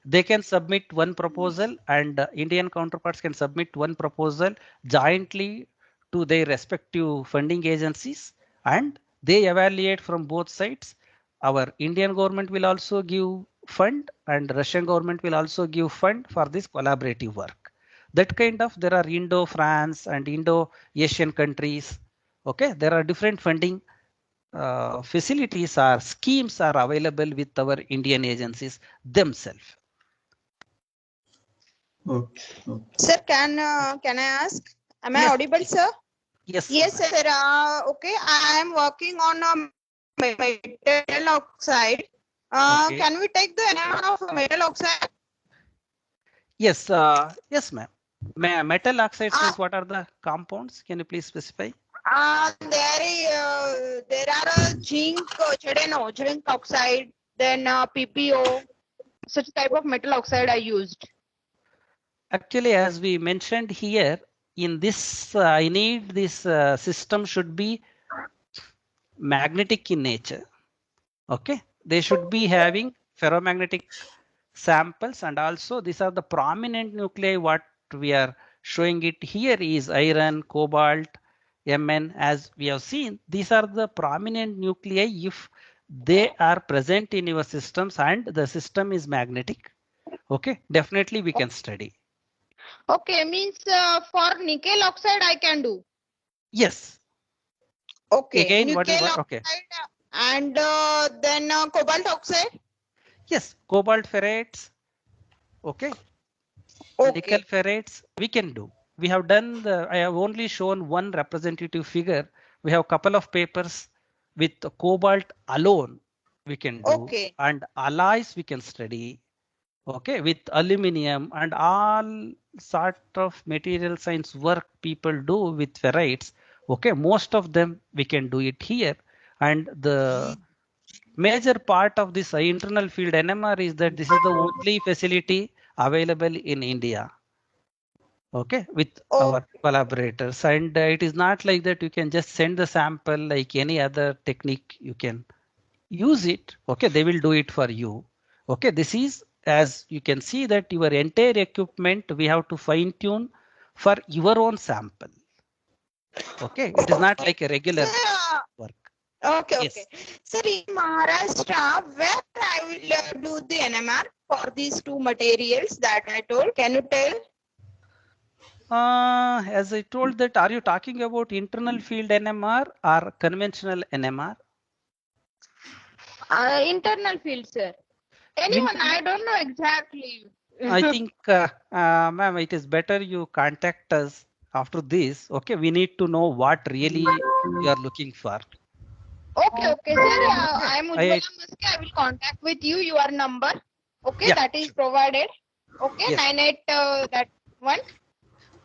they can submit one proposal and Indian counterparts can submit one proposal jointly to their respective funding agencies, and they evaluate from both sides. Our Indian government will also give fund and Russian government will also give fund for this collaborative work. That kind of, there are Indo-France and Indo-Asian countries. Okay, there are different funding facilities or schemes are available with our Indian agencies themselves. Okay. Sir, can I ask? Am I Yes. audible, sir? Yes. Yes, sir. Okay, I am working on metal oxide. Okay. Can we take the NMR of metal oxide? Yes. Yes, ma'am. Metal oxides means what are the compounds? Can you please specify? There are zinc oxide, then PPO, such type of metal oxide I used. Actually, as we mentioned here, in this, I need this system should be magnetic in nature. Okay, they should be having ferromagnetic samples, and also these are the prominent nuclei what we are showing it here is iron, cobalt, Mn. As we have seen, these are the prominent nuclei if they are present in your systems and the system is magnetic. Okay, definitely we can study. Okay, means for nickel oxide I can do. Yes. Okay, Again, nickel what is what? oxide Okay. and then cobalt oxide. Yes, cobalt ferrates. Okay. Nickel Okay. ferrates we can do. We have done the, I have only shown one representative figure. We have a couple of papers with cobalt alone we can do, Okay. and alloys we can study. Okay, with aluminium and all sort of material science work people do with ferrites. Okay, most of them we can do it here. And the major part of this internal field NMR is that this is the only facility available in India. Okay, with our collaborators, and it is not like that you can just send the sample like any other technique you can use it. Okay, they will do it for you. Okay, this is, as you can see, that your entire equipment we have to fine tune for your own sample. Okay, it is not like a regular work. Okay, Yes. okay. Sir, in Maharashtra, where I will do the NMR for these two materials that I told? Can you tell? As I told that, are you talking about internal field NMR or conventional NMR? Internal field, sir. Anyone, I don't know exactly. I think, ma'am, it is better you contact us after this. Okay, we need to know what really you are looking for. Okay, okay, sir. I'm I- Ujjwala Muske. I will contact with you. Your number. Okay, Yeah, that is provided. Okay, Yes. 98 that one.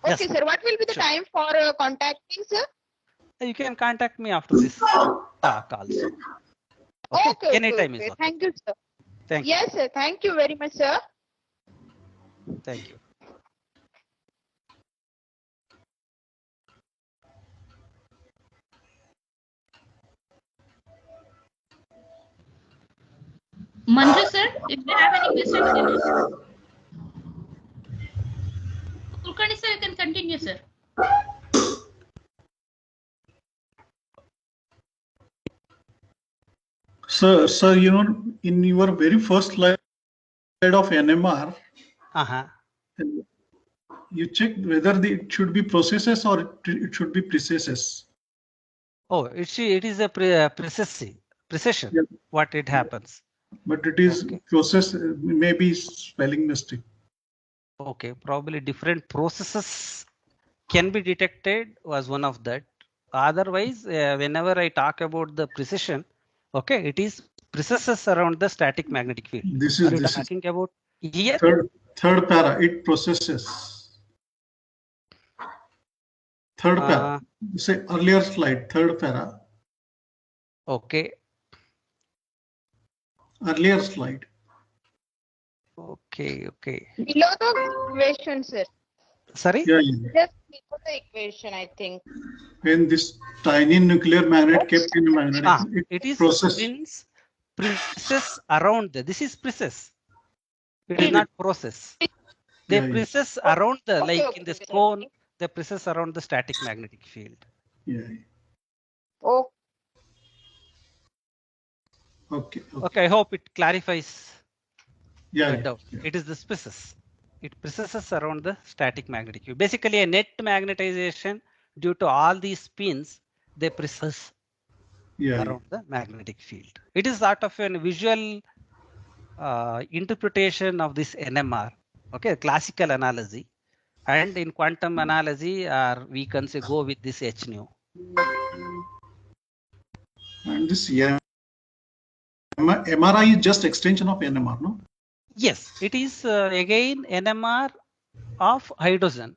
Yes, Okay, sir. What will be the sure. time for contacting, sir? You can contact me after this talk also. Okay, Okay, anytime okay, is okay. okay. Thank you, sir. Thank you. Yes, sir. Thank you very much, sir. Thank you. Manju sir, if you have any questions, can ask. Kulkarni sir, you can continue, sir. Sir, you know, in your very first slide of NMR, you checked whether it should be processes or it should be processes. Oh, it is a precision. Yeah. What it happens. But it is Okay. process, maybe spelling mistake. Okay, probably different processes can be detected was one of that. Otherwise, whenever I talk about the precision, okay, it is processes around the static magnetic field. This Are you is talking about here? third para. It processes. Third para. Say earlier slide. Third para. Okay. Earlier slide. Okay. Okay. Below the equation, sir. Sorry. Yeah. Just below the equation, I think. When this tiny nuclear magnet kept in a magnet, it is process. Process around this is process. It is not process. They process around the like in this cone. They process around the static magnetic field. Yeah. Oh. Okay. Okay. I hope it clarifies. Yeah. Your doubt. It is the process. It processes around the static magnetic field. Basically, a net magnetization due to all these spins. They process around the magnetic field. It is sort of a visual interpretation of this NMR. Okay, classical analogy. And in quantum analogy, we can say go with this h nu. And this MRI is just extension of NMR, no? Yes, it is again NMR of hydrogen.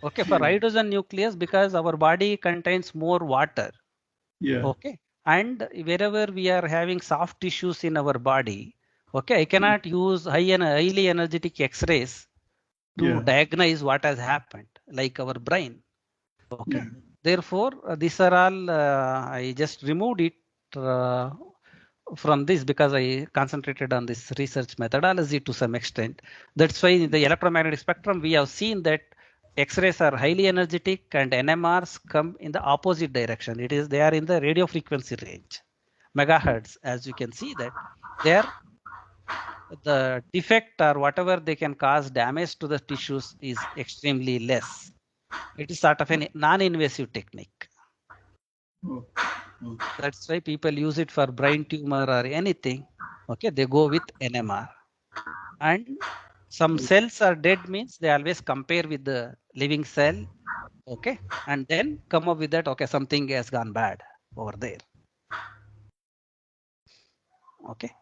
Okay, for hydrogen nucleus, because our body contains more water. Yeah. Okay, and wherever we are having soft tissues in our body, okay, I cannot use highly energetic X-rays to diagnose what has happened, like our brain. Okay, therefore, these are all, I just removed it from this because I concentrated on this research methodology to some extent. That's why in the electromagnetic spectrum, we have seen that X-rays are highly energetic and NMRs come in the opposite direction. They are in the radio frequency range, megahertz. As you can see that there, the defect or whatever they can cause damage to the tissues is extremely less. It is sort of a non-invasive technique. That's why people use it for brain tumor or anything. Okay, they go with NMR. And some cells are dead means they always compare with the living cell. Okay, and then come up with that. Okay, something has gone bad over there. Okay.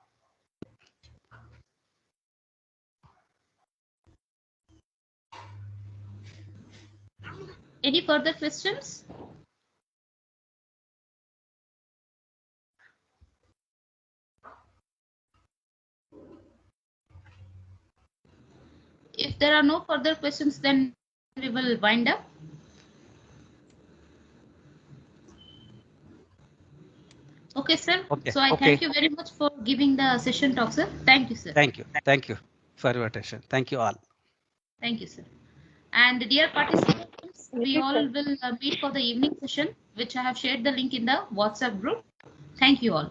Any further questions? If there are no further questions, then we will wind up. Okay, sir. Okay. So I thank you very much for giving the session talk, sir. Thank you, sir. Thank you. Thank you for your attention. Thank you all. Thank you, sir. And dear participants, we all will meet for the evening session, which I have shared the link in the WhatsApp group. Thank you all.